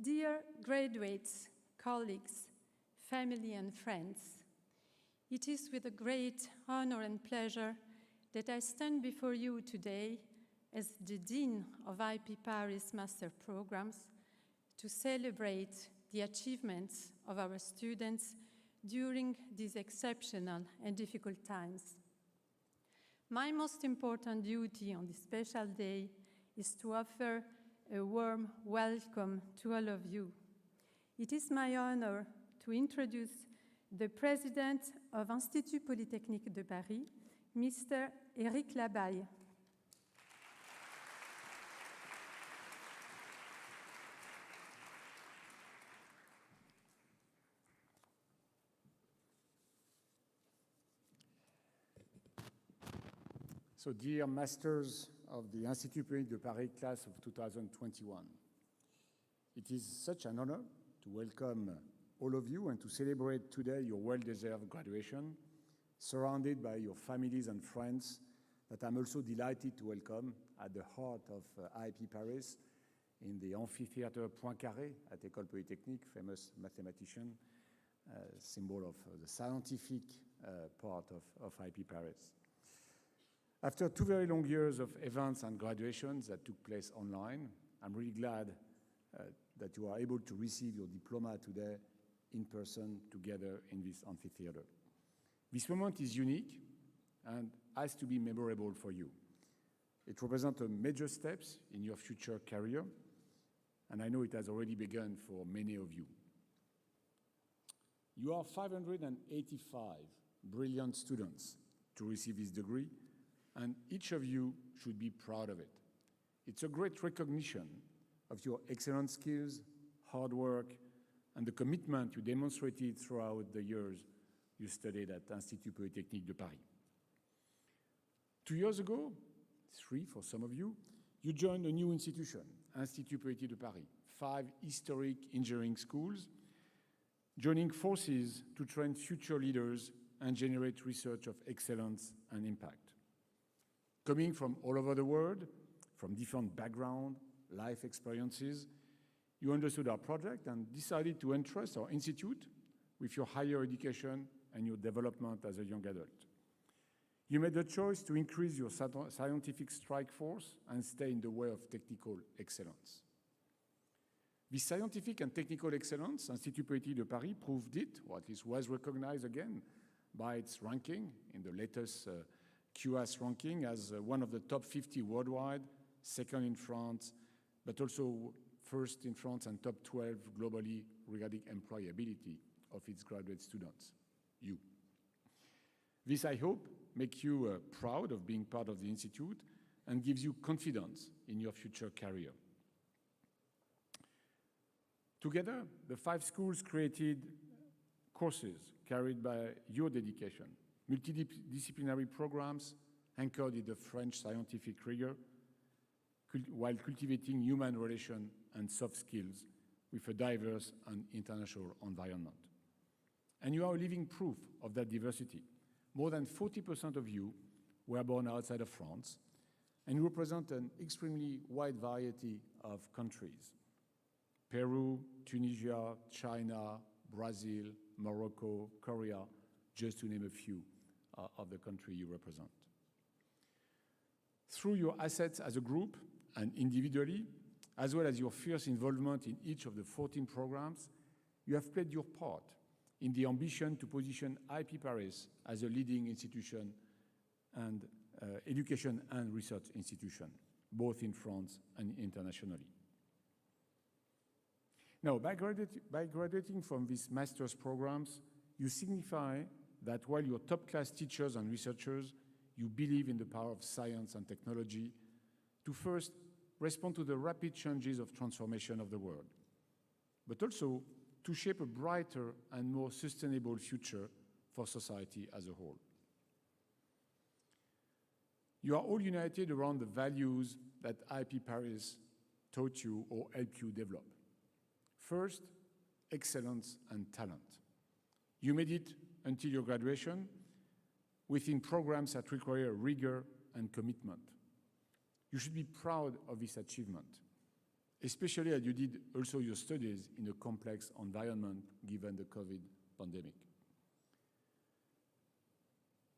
Dear graduates, colleagues, family and friends, it is with a great honor and pleasure that I stand before you today as the Dean of IP Paris Master Programs to celebrate the achievements of our students during these exceptional and difficult times. My most important duty on this special day is to offer a warm welcome to all of you. It is my honor to introduce the President of Institut Polytechnique de Paris, Mr. Éric Labaille. So, dear Masters of the Institut Polytechnique de Paris class of 2021, it is such an honor to welcome all of you and to celebrate today your well-deserved graduation, surrounded by your families and friends that I'm also delighted to welcome at the heart of IP Paris in the amphitheater Poincaré at Ecole Polytechnique, famous mathematician, symbol of the scientific part of IP Paris. After 2 very long years of events and graduations that took place online, I'm really glad that you are able to receive your diploma today in person together in this amphitheater. This moment is unique and has to be memorable for you. It represents a major steps in your future career, and I know it has already begun for many of you. You are 585 brilliant students to receive this degree, and each of you should be proud of it. It's a great recognition of your excellent skills, hard work, and the commitment you demonstrated throughout the years you studied at Institut Polytechnique de Paris. 2 years ago, 3 for some of you, you joined a new institution, Institut Polytechnique de Paris, 5 historic engineering schools, joining forces to train future leaders and generate research of excellence and impact. Coming from all over the world, from different backgrounds, life experiences, you understood our project and decided to entrust our institute with your higher education and your development as a young adult. You made the choice to increase your scientific strike force and stay in the way of technical excellence. This scientific and technical excellence, Institut Polytechnique de Paris proved it, or at least was recognized again by its ranking in the latest QS ranking as one of the top 50 worldwide, second in France, but also first in France and top 12 globally regarding employability of its graduate students, you. This, I hope, makes you proud of being part of the Institute and gives you confidence in your future career. Together, the 5 schools created courses carried by your dedication, multidisciplinary programs anchored in the French scientific rigor, while cultivating human relations and soft skills with a diverse and international environment. And you are a living proof of that diversity. More than 40% of you were born outside of France, and you represent an extremely wide variety of countries: Peru, Tunisia, China, Brazil, Morocco, Korea, just to name a few of the country you represent. Through your assets as a group and individually, as well as your fierce involvement in each of the 14 programs, you have played your part in the ambition to position IP Paris as a leading institution and education and research institution, both in France and internationally. Now, by graduating from these master's programs, you signify that while you're top-class teachers and researchers, you believe in the power of science and technology to first respond to the rapid changes of transformation of the world, but also to shape a brighter and more sustainable future for society as a whole. You are all united around the values that IP Paris taught you or helped you develop. First, excellence and talent. You made it until your graduation within programs that require rigor and commitment. You should be proud of this achievement. especially as you did also your studies in a complex environment given the COVID pandemic.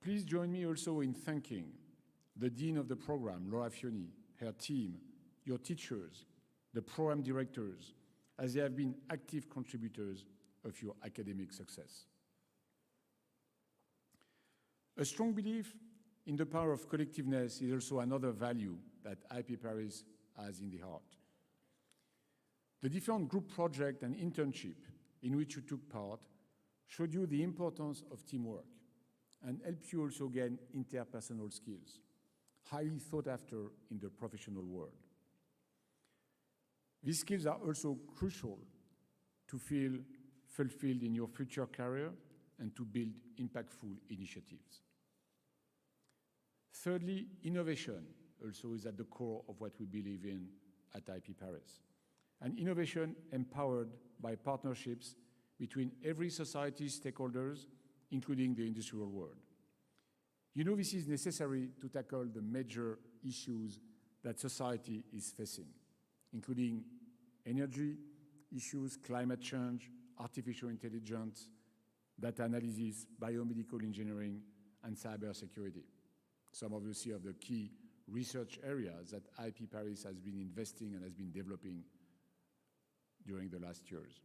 Please join me also in thanking the Dean of the program, Laura Fioni, her team, your teachers, the program directors, as they have been active contributors of your academic success. A strong belief in the power of collectiveness is also another value that IP Paris has in the heart. The different group projects and internship in which you took part showed you the importance of teamwork and helped you also gain interpersonal skills, highly sought after in the professional world. These skills are also crucial to feel fulfilled in your future career and to build impactful initiatives. Thirdly, innovation also is at the core of what we believe in at IP Paris. And innovation empowered by partnerships between every society's stakeholders, including the industrial world. You know, this is necessary to tackle the major issues that society is facing, including energy issues, climate change, artificial intelligence, data analysis, biomedical engineering, and cybersecurity. Some of you see of the key research areas that IP Paris has been investing and has been developing during the last years.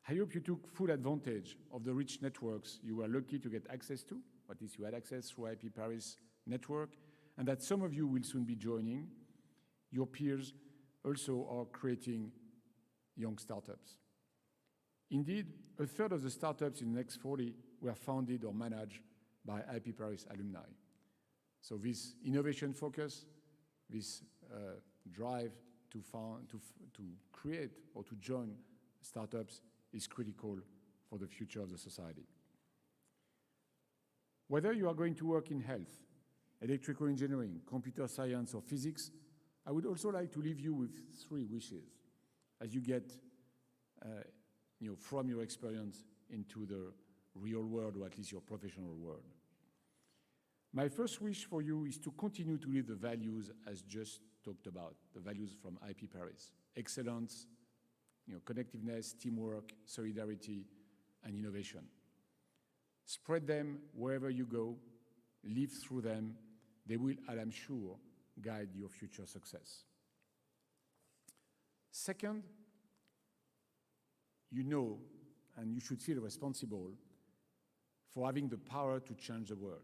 I hope you took full advantage of the rich networks you were lucky to get access to, that is, you had access through IP Paris network, and that some of you will soon be joining. Your peers also are creating young startups. Indeed, a third of the startups in the next 40 were founded or managed by IP Paris alumni. So this innovation focus, this drive to create or to join startups is critical for the future of the society. Whether you are going to work in health, electrical engineering, computer science, or physics, I would also like to leave you with 3 wishes as you get from your experience into the real world, or at least your professional world. My first wish for you is to continue to live the values as just talked about, the values from IP Paris: excellence, connectiveness, teamwork, solidarity, and innovation. Spread them wherever you go, live through them. They will, I'm sure, guide your future success. Second, you know, and you should feel responsible for having the power to change the world.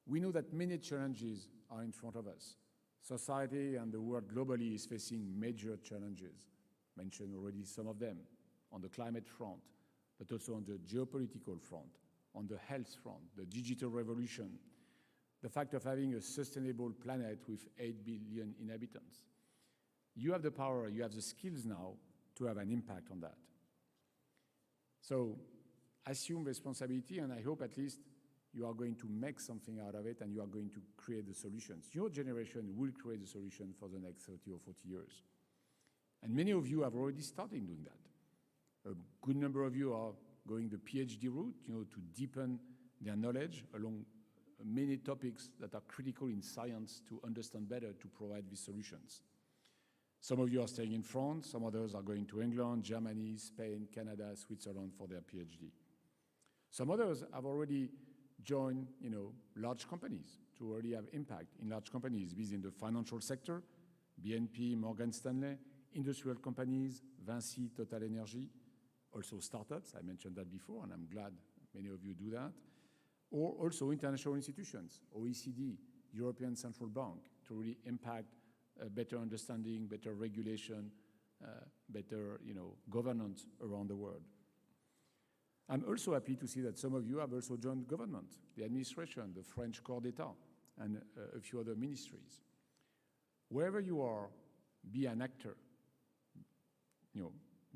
We know that many challenges are in front of us. Society and the world globally is facing major challenges. Mentioned already some of them on the climate front, but also on the geopolitical front, on the health front, the digital revolution, the fact of having a sustainable planet with 8 billion inhabitants. You have the power, you have the skills now to have an impact on that. So assume responsibility, and I hope at least you are going to make something out of it and you are going to create the solutions. Your generation will create the solution for the next 30 or 40 years. And many of you have already started doing that. A good number of you are going the PhD route, to deepen their knowledge along many topics that are critical in science to understand better, to provide these solutions. Some of you are staying in France, some others are going to England, Germany, Spain, Canada, Switzerland for their PhD. Some others have already joined, large companies to already have impact in large companies, be it in the financial sector, BNP, Morgan Stanley, industrial companies, Vinci, Total Energy, also startups, I mentioned that before, and I'm glad many of you do that, or also international institutions, OECD, European Central Bank, to really impact better understanding, better regulation, better governance around the world. I'm also happy to see that some of you have also joined government, the administration, the French Corps d'État, and a few other ministries. Wherever you are, be an actor,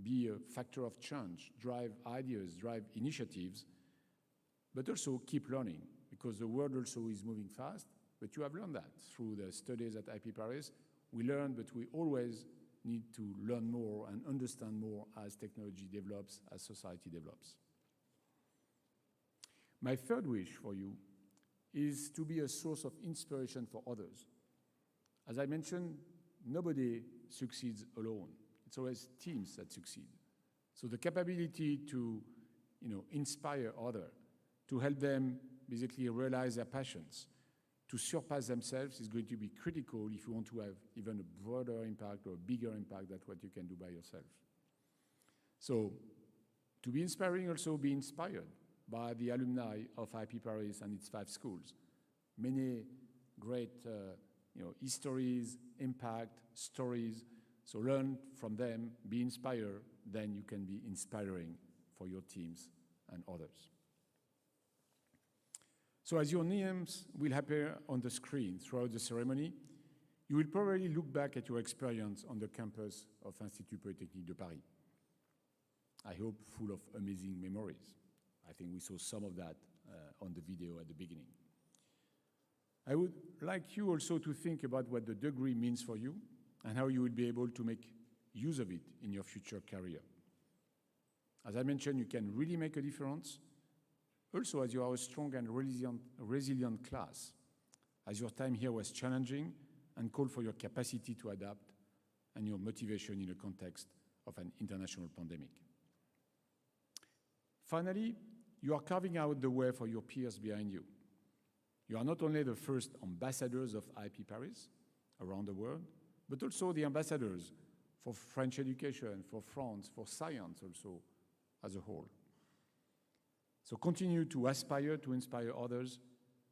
be a factor of change, drive ideas, drive initiatives, but also keep learning, because the world also is moving fast, but you have learned that through the studies at IP Paris. We learn, but we always need to learn more and understand more as technology develops, as society develops. My third wish for you is to be a source of inspiration for others. As I mentioned, nobody succeeds alone. It's always teams that succeed. So the capability to, inspire others, to help them basically realize their passions, to surpass themselves is going to be critical if you want to have even a broader impact or a bigger impact than what you can do by yourself. So to be inspiring, also be inspired by the alumni of IP Paris and its 5 schools. Many great histories, impact, stories. So learn from them, be inspired, then you can be inspiring for your teams and others. So as your names will appear on the screen throughout the ceremony, you will probably look back at your experience on the campus of Institut Polytechnique de Paris. I hope full of amazing memories. I think we saw some of that on the video at the beginning. I would like you also to think about what the degree means for you and how you will be able to make use of it in your future career. As I mentioned, you can really make a difference, also as you are a strong and resilient class, as your time here was challenging and called for your capacity to adapt and your motivation in a context of an international pandemic. Finally, you are carving out the way for your peers behind you. You are not only the first ambassadors of IP Paris around the world, but also the ambassadors for French education, for France, for science also as a whole. So continue to aspire to inspire others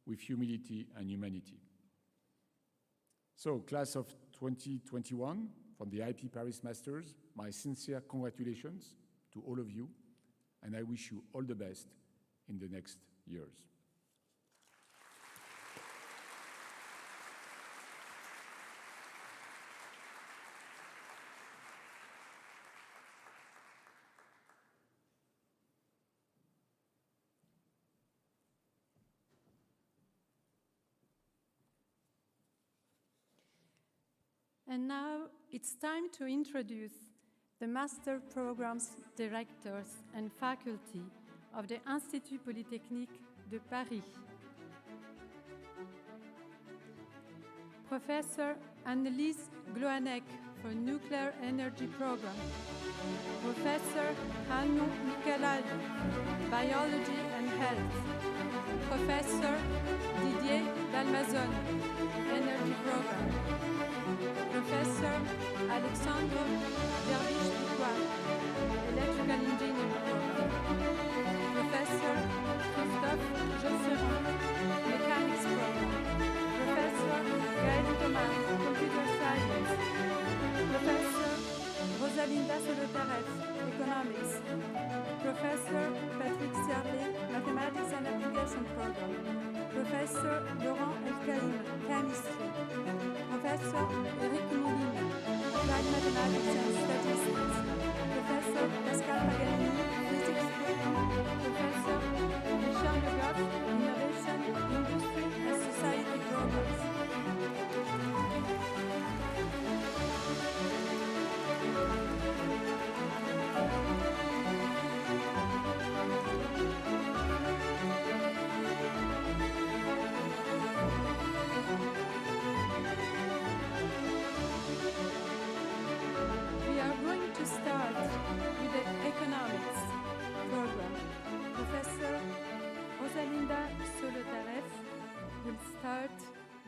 with humility and humanity. So class of 2021 from the IP Paris Masters, my sincere congratulations to all of you, and I wish you all the best in the next years. And now it's time to introduce the Master Programs Directors and Faculty of the Institut Polytechnique de Paris. Professor Annelise Gloanec for Nuclear Energy Program. Professor Hanno Micheladi, Biology and Health. Professor Didier Dalmazon, Energy Program. Professor Alexandre Dervish-Dubois, Electrical Engineering Program. Professor Christophe Josserand, Mechanics Program. Professor Gaël Thomas, Computer Science. Professor Rosalinda Solotareff, Economics. Professor Patrick Serlet, Mathematics and Application Program. Professor Laurent Elkaïm, Chemistry. Professor Eric Moulin, Applied Mathematics and Statistics. Professor Pascal Paganini, Physics Program. Professor Richard Le Goff, Innovation, Industry and Society Programs. We are going to start with the economics program. Professor Rosalinda Solotareff will start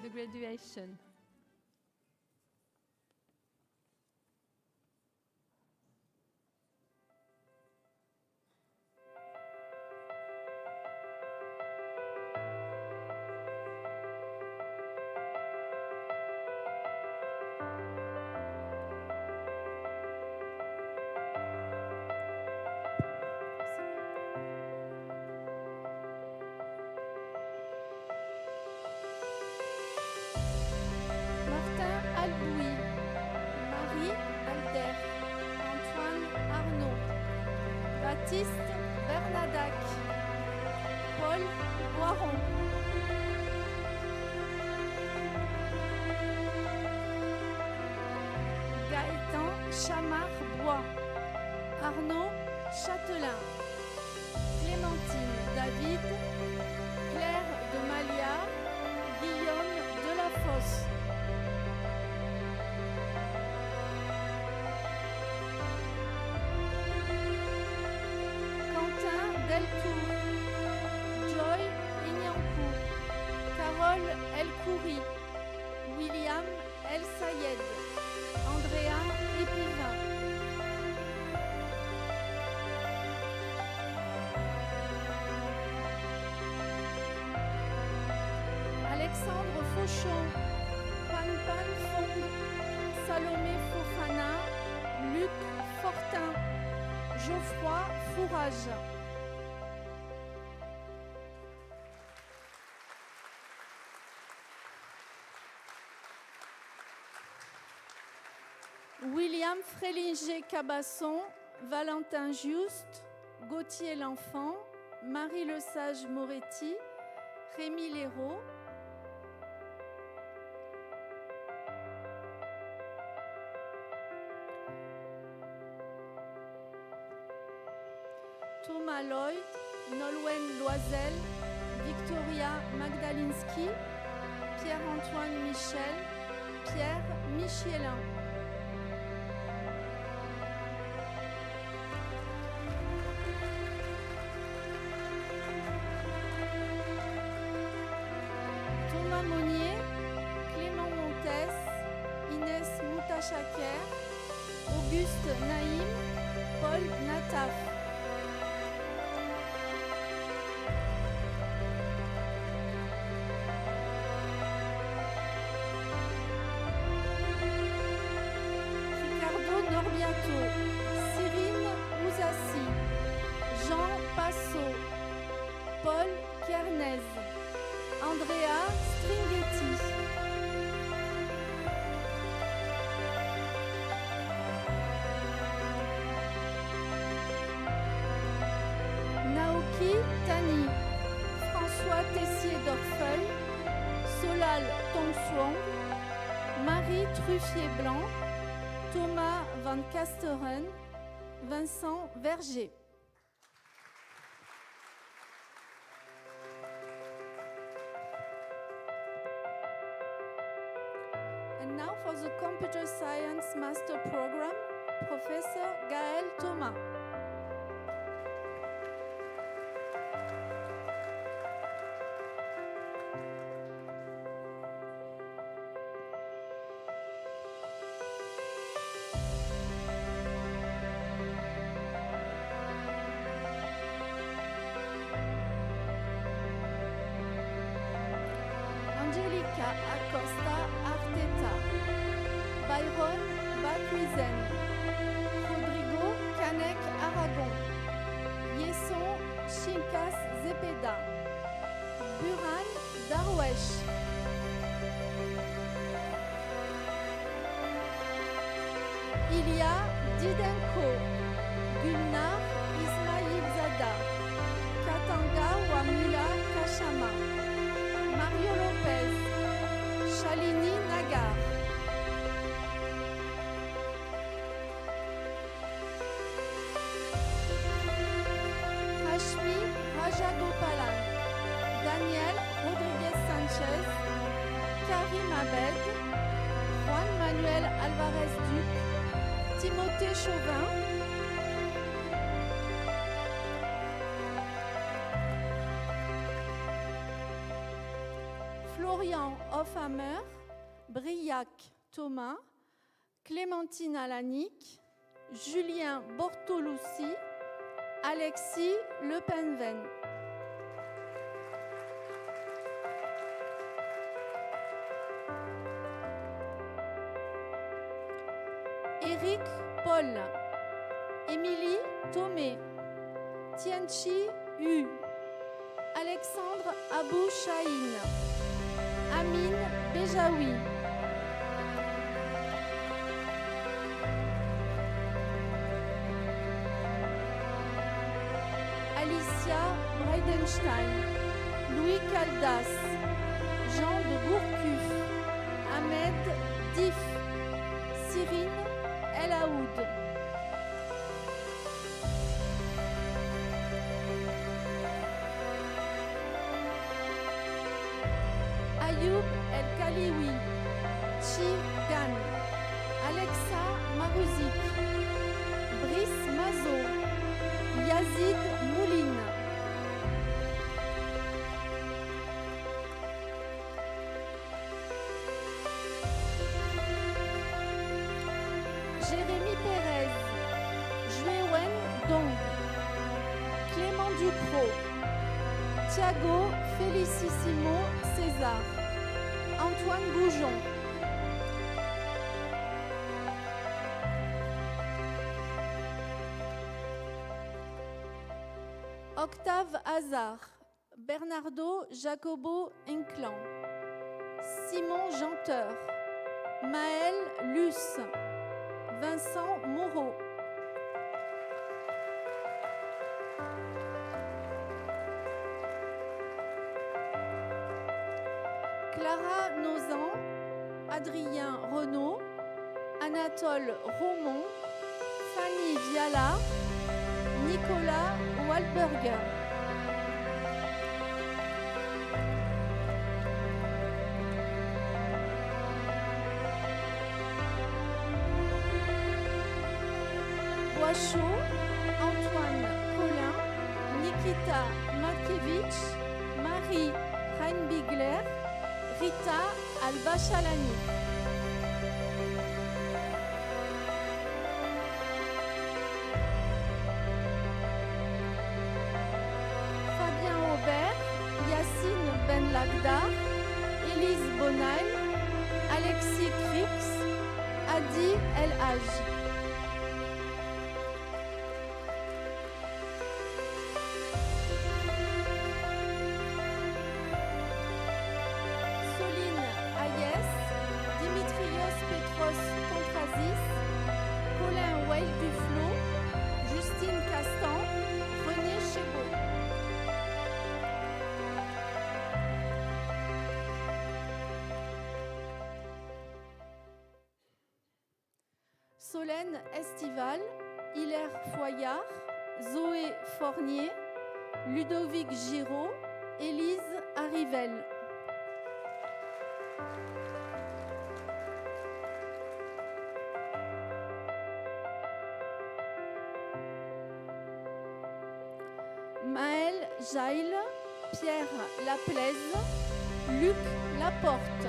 the graduation. Martin Albouy, Marie Alder, Antoine Arnaud, Baptiste Bernadac, Paul Boiron. Gaëtan Chamard-Bois, Arnaud Châtelain, Clémentine David, Claire de Malia, Guillaume Delafosse. Sayed, Andrea Épivin. Alexandre Fauchon, Pan Pan Fong, Salomé Fofana, Luc Fortin, Geoffroy Fourage. William Frélinger-Cabasson, Valentin Juste, Gauthier L'Enfant, Marie Lesage Moretti, Rémi Léraud. Thomas Lloyd, Nolwenn Loisel, Victoria Magdalinski, Pierre-Antoine Michel, Pierre Michielin. Thomas Monnier, Clément Montes, Inès Moutachaker, Auguste Naïm, Paul Nataf. Ricardo Norbiato, Cyrine Ouzassi, Jean Passot, Paul Kernez, Andrea Stringhetti. Naoki Tani, François Tessier-Dorfeuille, Solal Tongsuong, Marie Truffier-Blanc, Thomas Van Kasteren, Vincent Verger. And now for the Computer Science Master Program, Professor Gaël Thomas. Angelica Acosta Arteta, Byron Bacuizen, Rodrigo Canek Aragon, Yesson Chinkas Zepeda, Buran Darwesh. Ilya Didenko, Gulnar Ismailzada, Katanga Wamula Kachama, Mario Lopez, Shalini Nagar. Hashmi Rajagopalan, Daniel Rodriguez Sanchez, Karim Abed, Juan Manuel Alvarez Duc, Timothée Chauvin, Florian Hofhammer, Briac Thomas, Clémentine Alanic, Julien Bortoloussi, Alexis Lepenven. Éric Paul, Émilie Thomé, Tianchi Hu, Alexandre Abou Chahine, Amine Bejaoui. Alicia Breidenstein, Louis Caldas, Jean de Gourcuff, Ahmed Dif, Cyrine El Aoud. Ayoub El Kaliwi, Chi Gan, Alexa Marouzik, Brice Mazo, Yazid Mouline. Jérémy Pérez, Juewen Dong, Clément Ducrot, Thiago Felicissimo César, Antoine Goujon, Octave Hazard, Bernardo Jacobo Inclan, Simon Janteur, Maël Luce, Vincent Moreau, Clara Nozan, Adrien Renaud, Anatole Romont, Fanny Viala, Nicolas Walberger. Boischaud, Antoine Collin, Nikita Matkevich, Marie Reinbigler, Rita Albachalani. Fabien Aubert, Yacine Ben Lagda, Élise Bonal, Alexis Crix, Adi El Haj. Soline Hayes, Dimitrios Petros Contrasis, Colin Weil Duflo, Justine Castan, René Chébaud. Solène Estival, Hilaire Foyard, Zoé Fournier, Ludovic Giraud, Élise Arrivel. Maël Jaille, Pierre Laplaise, Luc Laporte,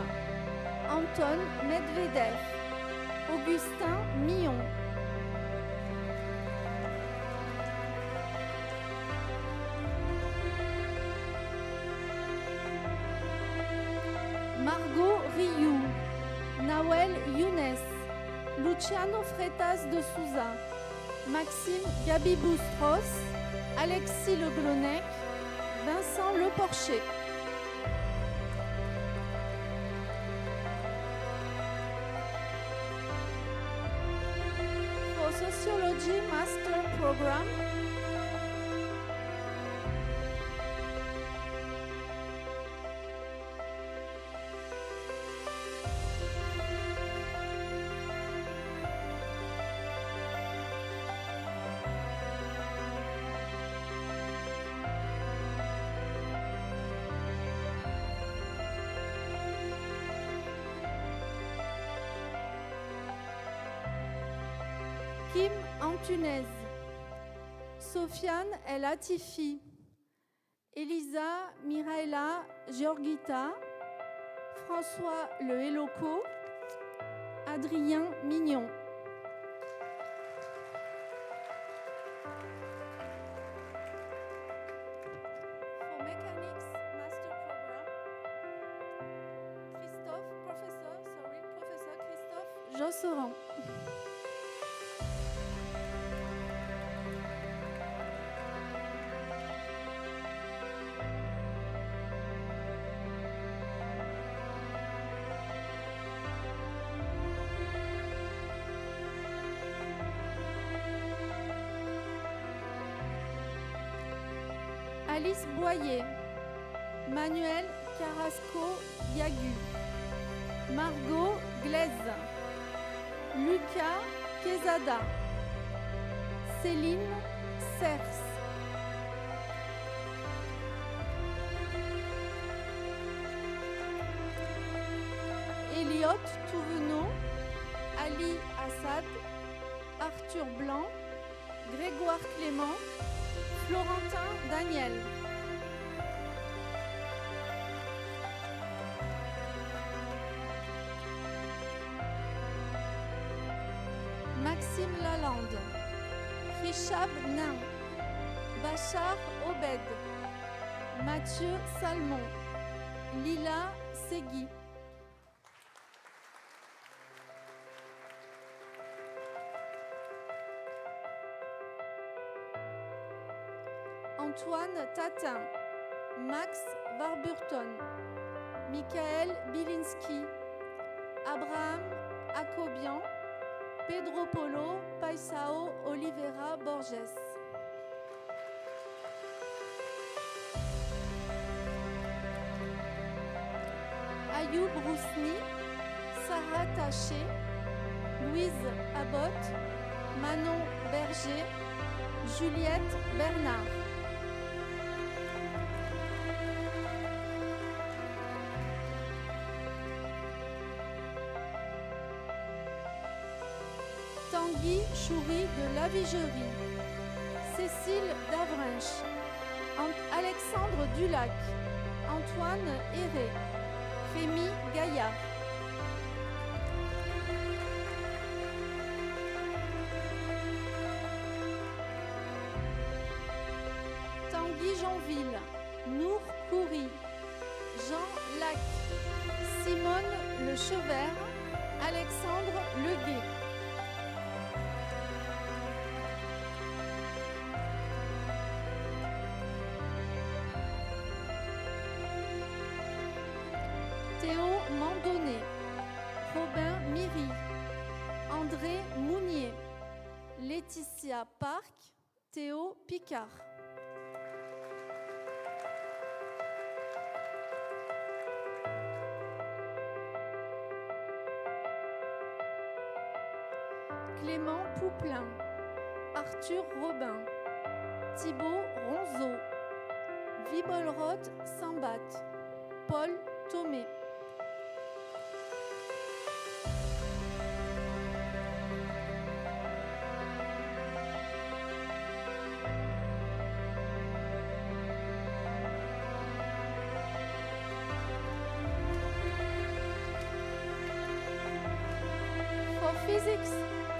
Anton Medvedev, Augustin Millon. Margot Rioux, Nawel Younes, Luciano Freitas de Souza, Maxime Gabiboustros, Alexis Le Glonec, Vincent Le Porcher. For Sociology Master Program, Kim Antunes, Sofiane El Atifi, Elisa Miraela Georgita, François Le Héloco, Adrien Mignon. For Mechanics Master Program, Professor Christophe Josserand. Alice Boyer, Manuel Carrasco Yagu, Margot Glaise, Lucas Quezada, Céline Cers. Elliot Touvenot, Ali Assad, Arthur Blanc, Grégoire Clément, Florentin Daniel. Maxime Lalande, Richab Nain, Bachar Obed, Mathieu Salmon, Lila Segui. Antoine Tatin, Max Warburton, Michael Bilinski, Abraham Acobian, Pedro Polo Paisao Oliveira Borges. Ayoub Rousni, Sarah Taché, Louise Abbott, Manon Berger, Juliette Bernard. Tanguy Choury de Lavigerie, Cécile Davrinch, Alexandre Dulac, Antoine Héré, Rémi Gaillard. Tanguy Jeanville, Nour Coury, Jean Lac, Simone Le Chevert, Alexandre Leguet. Théo Mandonné, Robin Miry, André Mounier, Laetitia Park, Théo Picard. Clément Pouplin, Arthur Robin, Thibaut Ronzeau, Vibolrod Sambat, Paul Thomé.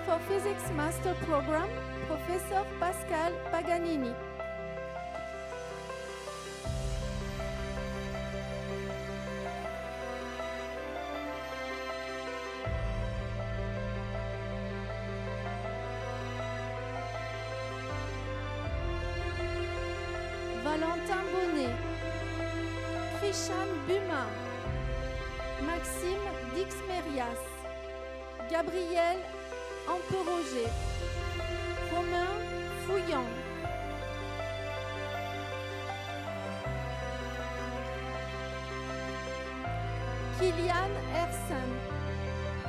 For Physics Master Program, Professeur Pascal Paganini. Valentin Bonnet, Krishan Buma, Maxime Dixmerias, Gabriel Amperoger, Romain Fouillant, Kylian Hersen,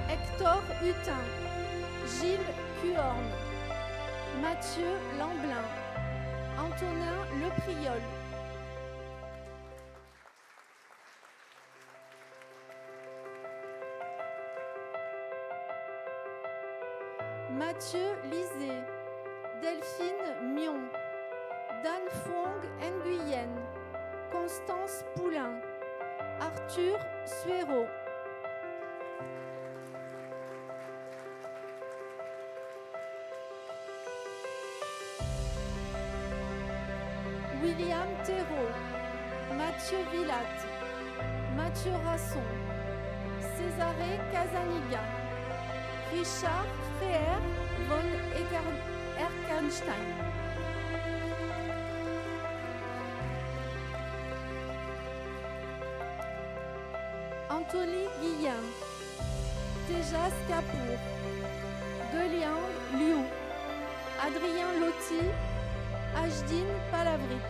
Hector Hutin, Gilles Cuorne, Mathieu Lamblin, Antonin Lepriol. Mathieu Lisée, Delphine Mion, Dan Fuong Nguyen, Constance Poulain, Arthur Suero. William Thérault, Mathieu Villat, Mathieu Rasson, Césaré Casaniga, Richard Freer von Erkenstein. Anthony Guillain, Tejas Kapoor, Deliang Liu, Adrien Lotti, Ajdin Palavrik.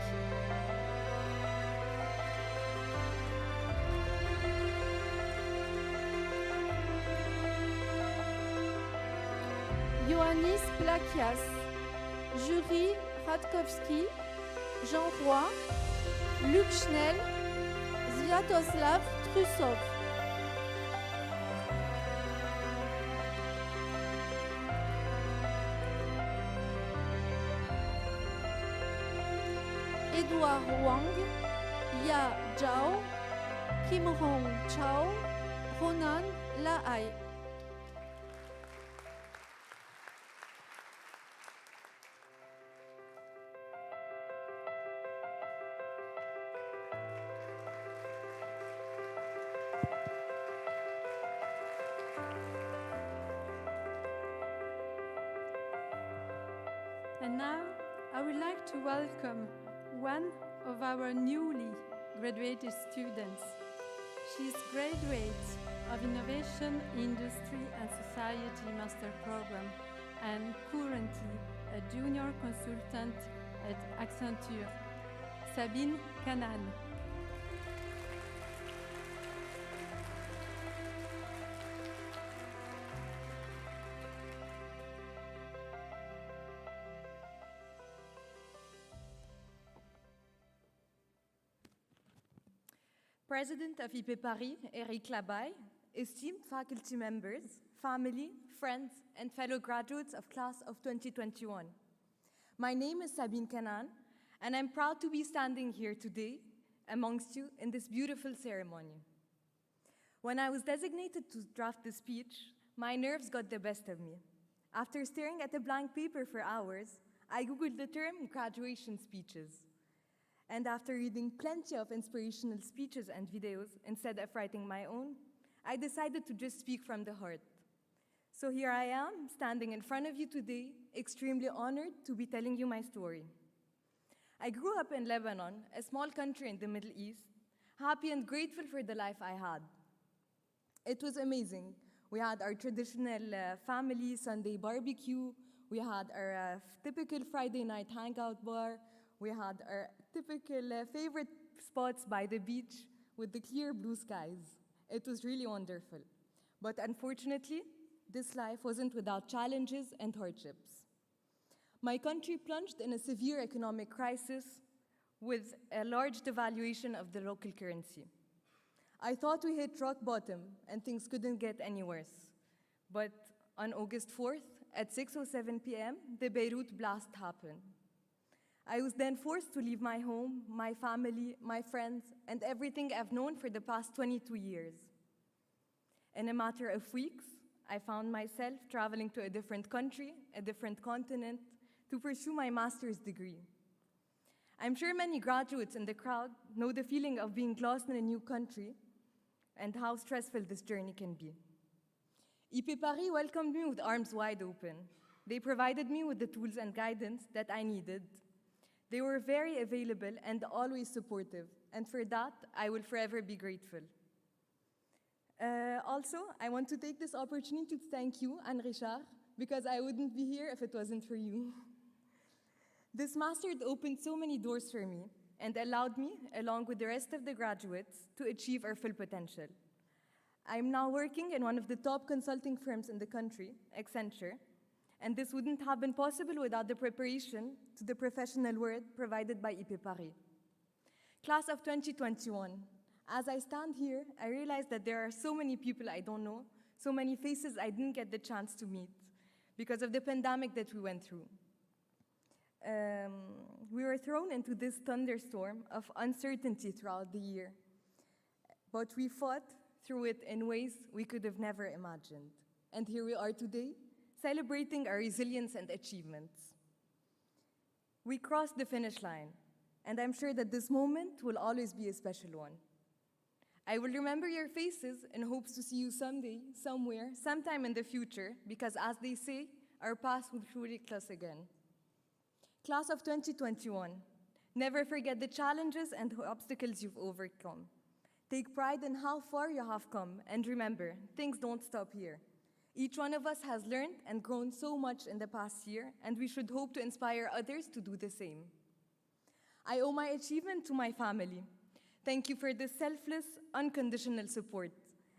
Ioannis Plakias, Jury Radkowski, Jean Roy, Luc Schnell, Sviatoslav Trusov. Edouard Wang, Ya Zhao, Kim Hong Chao, Ronan Lahaye. now, I would like to welcome one of our newly graduated students. She is graduate of Innovation, Industry and Society Master Program and currently a junior consultant at Accenture. Sabine Canan. President of IP Paris, Eric Labaye, esteemed faculty members, family, friends, and fellow graduates of class of 2021. My name is Sabine Canan, and I'm proud to be standing here today amongst you in this beautiful ceremony. When I was designated to draft the speech, my nerves got the best of me. After staring at a blank paper for hours, I Googled the term graduation speeches. And after reading plenty of inspirational speeches and videos instead of writing my own, I decided to just speak from the heart. So here I am, standing in front of you today, extremely honored to be telling you my story. I grew up in Lebanon, a small country in the Middle East, happy and grateful for the life I had. It was amazing. We had our traditional family Sunday barbecue, we had our typical Friday night hangout bar, we had our typical favorite spots by the beach with the clear blue skies. It was really wonderful. But unfortunately, this life wasn't without challenges and hardships. My country plunged in a severe economic crisis with a large devaluation of the local currency. I thought we hit rock bottom and things couldn't get any worse. But on August 4th, at 6:07 p.m., the Beirut blast happened. I was then forced to leave my home, my family, my friends, and everything I've known for the past 22 years. In a matter of weeks, I found myself traveling to a different country, a different continent, to pursue my master's degree. I'm sure many graduates in the crowd know the feeling of being lost in a new country and how stressful this journey can be. IP Paris welcomed me with arms wide open. They provided me with the tools and guidance that I needed. They were very available and always supportive, and for that, I will forever be grateful. Also, I want to take this opportunity to thank you, Anne Richard, because I wouldn't be here if it wasn't for you. This master opened so many doors for me and allowed me, along with the rest of the graduates, to achieve our full potential. I'm now working in one of the top consulting firms in the country, Accenture, and this wouldn't have been possible without the preparation to the professional world provided by IP Paris. Class of 2021, as I stand here, I realize that there are so many people I don't know, so many faces I didn't get the chance to meet because of the pandemic that we went through. We were thrown into this thunderstorm of uncertainty throughout the year, but we fought through it in ways we could have never imagined. And here we are today, celebrating our resilience and achievements. We crossed the finish line, and I'm sure that this moment will always be a special one. I will remember your faces in hopes to see you someday, somewhere, sometime in the future, because as they say, our paths will truly cross again. Class of 2021, never forget the challenges and obstacles you've overcome. Take pride in how far you have come, and remember, things don't stop here. Each one of us has learned and grown so much in the past year, and we should hope to inspire others to do the same. I owe my achievement to my family. Thank you for the selfless, unconditional support,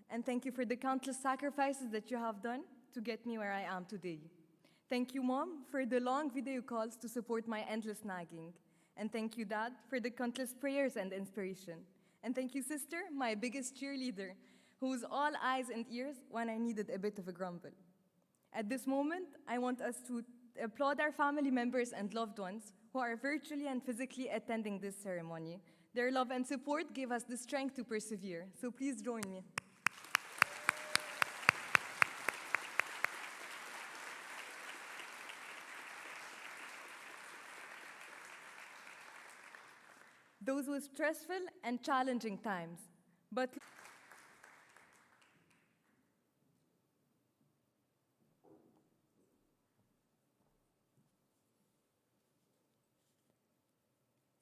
and thank you for the countless sacrifices that you have done to get me where I am today. Thank you, Mom, for the long video calls to support my endless nagging, and thank you, Dad, for the countless prayers and inspiration. And thank you, Sister, my biggest cheerleader, who was all eyes and ears when I needed a bit of a grumble. At this moment, I want us to applaud our family members and loved ones who are virtually and physically attending this ceremony. Their love and support gave us the strength to persevere, so please join me. Those were stressful and challenging times, but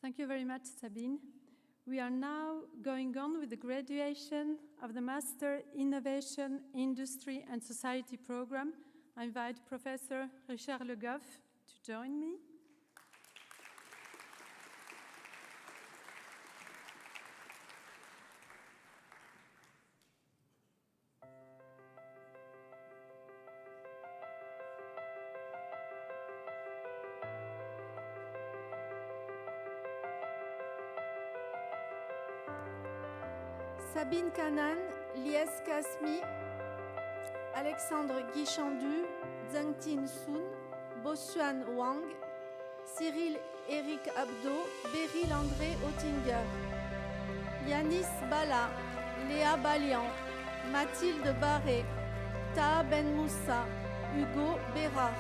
Thank you very much, Sabine. We are now going on with the graduation of the Master Innovation, Industry and Society program. I invite Professor Richard Le Goff to join me. Sabine Canan, Lies Kasmi, Alexandre Guichandu, Zhengtin Sun, Bosuan Wang, Cyril Eric Abdo, Beryl André Oettinger, Yanis Bala, Léa Balian, Mathilde Barré, Taha Ben Moussa, Hugo Bérard,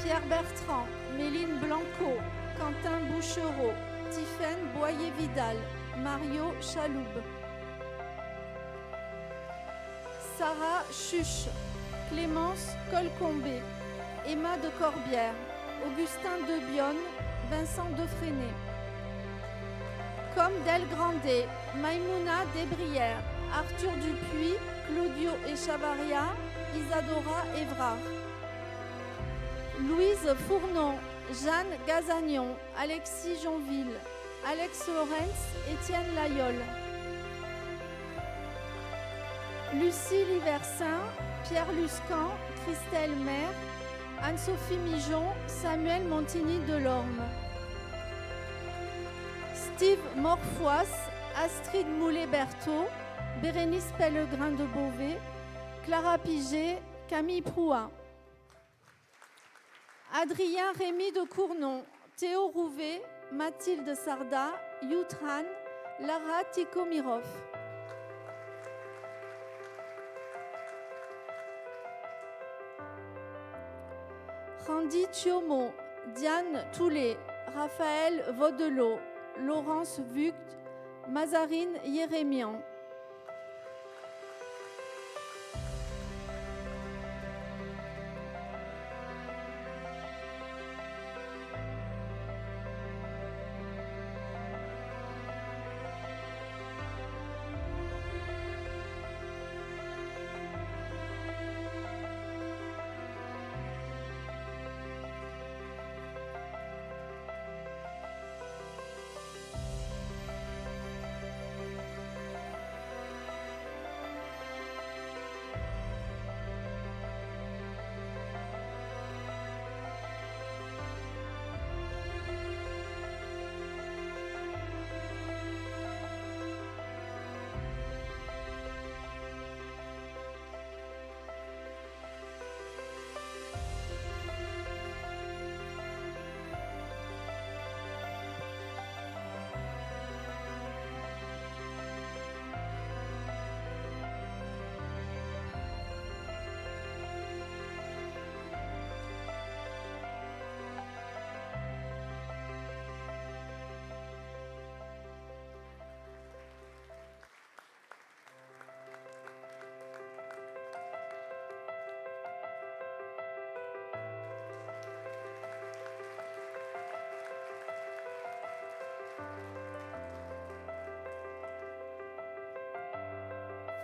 Pierre Bertrand, Méline Blanco, Quentin Bouchereau, Tiphaine Boyer-Vidal, Mario Chaloub, Sarah Chuche, Clémence Colcombé, Emma de Corbière, Augustin Debionne, Vincent Defresné, Comme Del Grande, Maïmouna Desbrières, Arthur Dupuis, Claudio Echavaria, Isadora Évrard, Louise Fournon, Jeanne Gazagnon, Alexis Jonville, Alex Lorenz, Étienne Layol, Lucie Liversin, Pierre Luscan, Christelle Maire, Anne-Sophie Mijon, Samuel Montigny-Delorme, Steve Morfois, Astrid Moulet-Berthaud, Bérénice Pellegrin de Beauvais, Clara Piget, Camille Prouin, Adrien Rémy de Cournon, Théo Rouvet, Mathilde Sarda, Youtran, Lara Tikomirov. Randy Thiomo, Diane Toulet, Raphaël Vaudelot, Laurence Vugt, Mazarine Yérémian.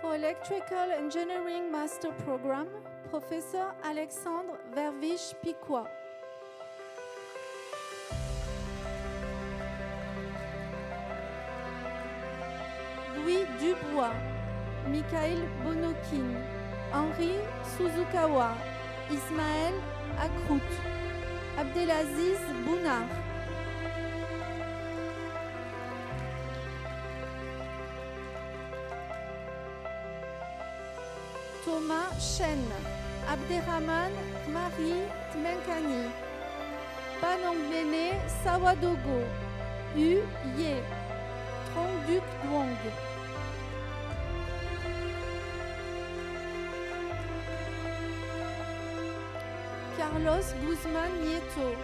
For Electrical Engineering Master Program, Professor Alexandre Verviche-Piquois. Louis Dubois, Mikhail Bonokin, Henri Suzukawa, Ismaël Akrout, Abdelaziz Bounard. Thomas Chen, Abderrahman Marie Tmenkani, Panongbene Sawadogo, Yu Ye, Trongduc Duong. Carlos Guzman Nieto,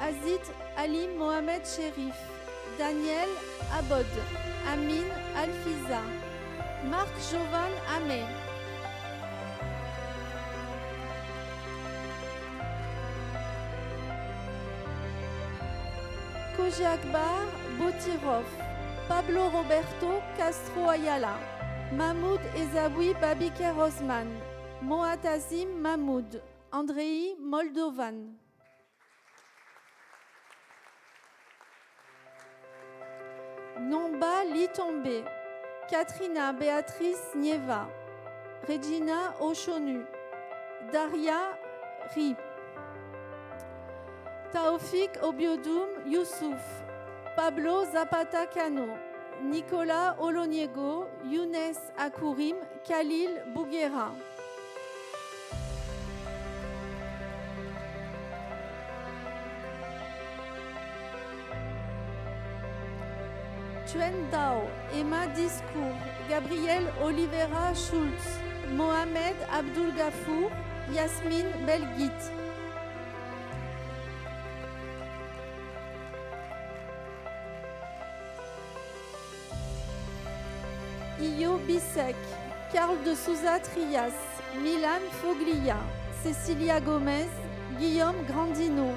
Azid Ali Mohamed Sherif, Daniel Abod, Amin Alfiza, Marc Jovan Amé. Koji Akbar Botirov, Pablo Roberto Castro Ayala, Mahmoud Ezaoui Babiker Osman, Moatazim Mahmoud, Andrei Moldovan. Nomba Litombe, Katrina Béatrice Nieva, Regina Oshonu, Daria Ri, Taoufik Obiodoum Youssouf, Pablo Zapata Cano, Nicolas Oloniego, Younes Akourim, Khalil Bouguera. Chuen Dao, Emma Discours, Gabriel Oliveira Schultz, Mohamed Abdul Gafour, Yasmine Belguit. Io Bisek, Carl de Souza Trias, Milan Foglia, Cecilia Gomez, Guillaume Grandino.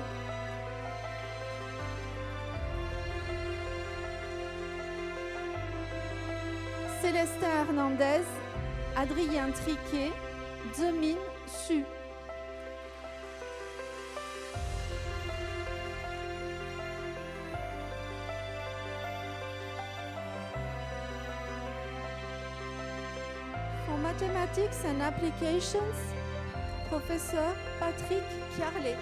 Célestin Hernandez, Adrien Triquet, Zemine Su. For Mathematics and Applications, Professeur Patrick Carlet.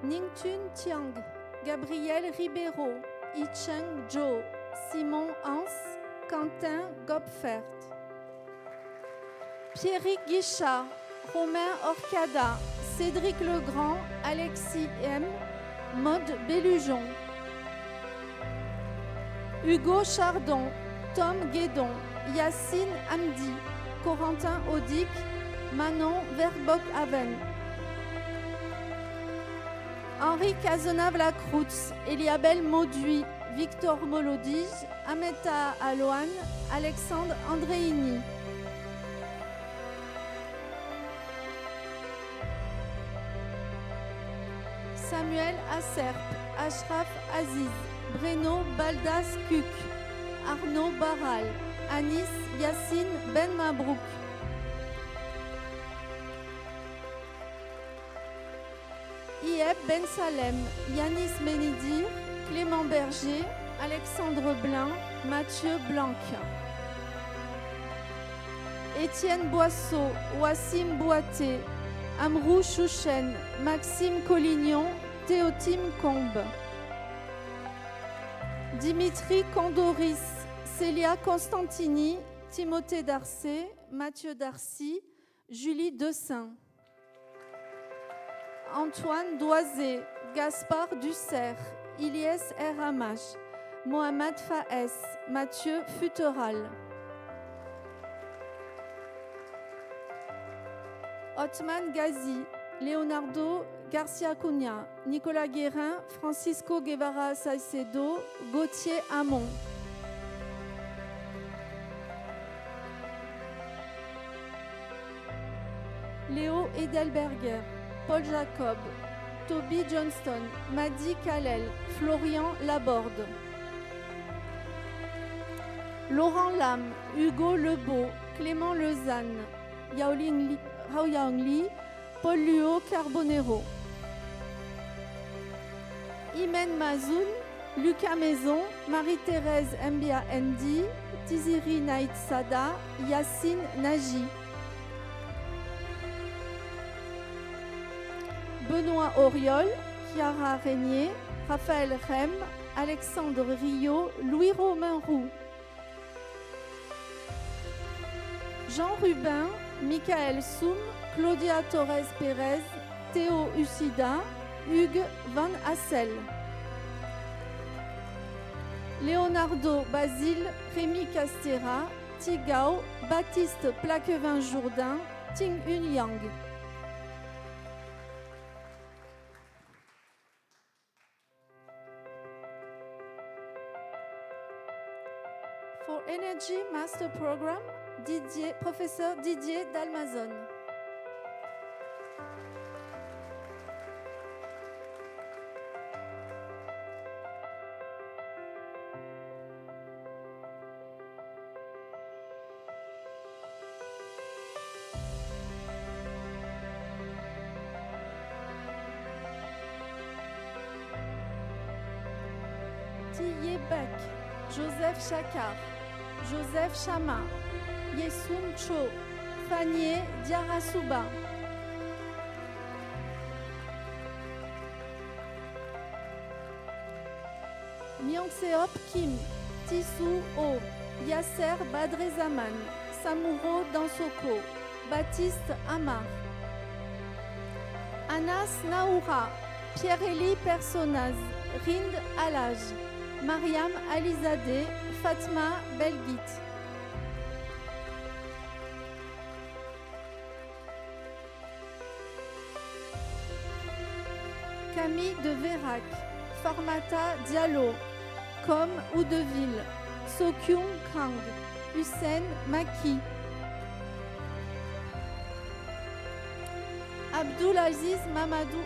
Ningtun Tiang, Gabriel Ribeiro, Yicheng Zhou, Simon Hans, Quentin Gopfert. Pierrick Guichard, Romain Orcada, Cédric Legrand, Alexis M, Maude Bellujon. Hugo Chardon, Tom Guédon, Yacine Hamdi, Corentin Audic, Manon Verbock-Haven. Henri Cazenave-Lacroutz, Eliabel Mauduit, Victor Molodige, Ameta Aloane, Alexandre Andreini. Samuel Asserp, Ashraf Aziz, Breno Baldas Kuk, Arnaud Barral, Anis Yassine Ben Mabrouk. Ieb Ben Salem, Yanis Menidir, Clément Berger, Alexandre Blin, Mathieu Blanc. Étienne Boisseau, Wassim Boité, Amrou Chouchen, Maxime Collignon, Théotime Combe. Dimitri Condoris, Célia Constantini, Timothée Darcé, Mathieu Darcy, Julie Dessin. Antoine Doisé, Gaspard Dussert, Ilyes Erhamash, Mohamed Faes, Mathieu Futeral. Othman Gazi, Leonardo Garcia Cunha, Nicolas Guérin, Francisco Guevara Saicedo, Gauthier Hamon. Léo Edelberger, Paul Jacob, Toby Johnston, Madi Kalel, Florian Laborde. Laurent Lam, Hugo Lebeau, Clément Lezanne, Yao Yang Paul Luo Carbonero. Imen Mazoun, Lucas Maison, Marie-Thérèse Mbia Ndi, Tiziri Naït Sada, Yacine Naji. Benoît Auriol, Chiara Régnier, Raphaël Rem, Alexandre Rio, Louis-Romain Roux. Jean Rubin, Michael Soum, Claudia Torres Pérez, Théo Ucida, Hugues Van Hassel. Leonardo Basile, Rémi Castera, Ti Gao, Baptiste Plaquevin-Jourdain, Ting Yun Yang. For Energy Master Program, Professeur Didier Dalmazon. Yebek, Joseph Chakar, Joseph Chama, Yesun Cho, Fanier Diarasuba. Myongseop Kim, Tissu O, Yasser Badrezaman, Samuro Dansoko, Baptiste Amar. Anas Naoura, Pierre-Élie Personnaz, Rind Alaj, Mariam Alizadeh, Fatma Belgit. Camille de Vérac, Farmata Diallo, Com Oudeville, Sokyung Kang, Hussein Maki. Abdulaziz Mamadou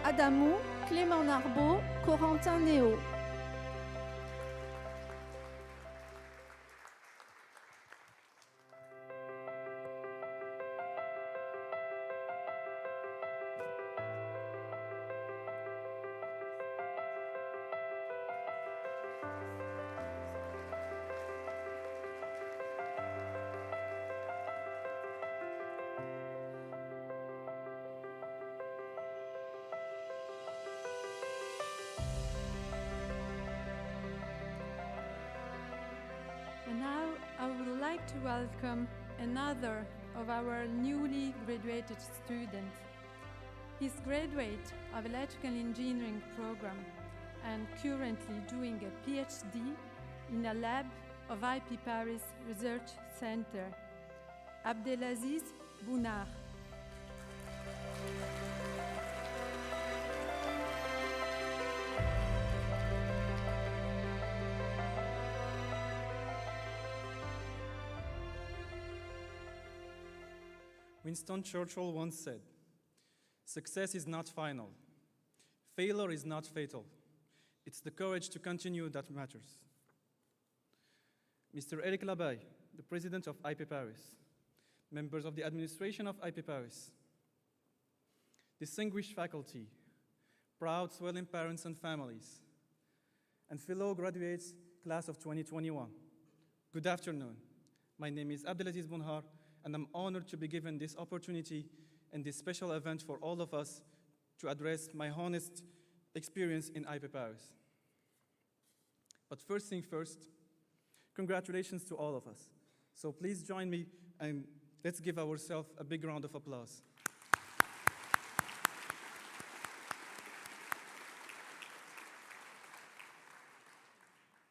Adamou, Clément Narbeau, Corentin Néo. And now I would like to welcome another of our newly graduated students. He's graduate of Electrical Engineering program and currently doing a PhD in a lab of IP Paris Research Center. Abdelaziz Bounar. Winston Churchill once said, "Success is not final. Failure is not fatal. It's the courage to continue that matters." Mr. Eric Labaye, the president of IP Paris, members of the administration of IP Paris, distinguished faculty, proud swelling parents and families, and fellow graduates class of 2021. Good afternoon. My name is Abdelaziz Bounar, and I'm honored to be given this opportunity and this special event for all of us to address my honest experience in IP Paris. But first thing first, congratulations to all of us. So please join me and let's give ourselves a big round of applause.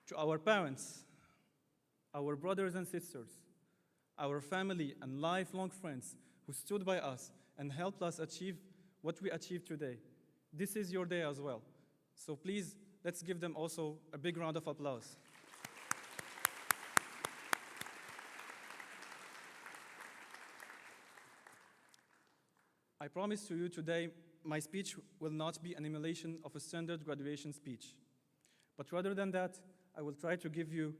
To our parents, our brothers and sisters, our family and lifelong friends who stood by us and helped us achieve what we achieved today. This is your day as well. So please, let's give them also a big round of applause. I promise to you today, my speech will not be an emulation of a standard graduation speech. But rather than that, I will try to give you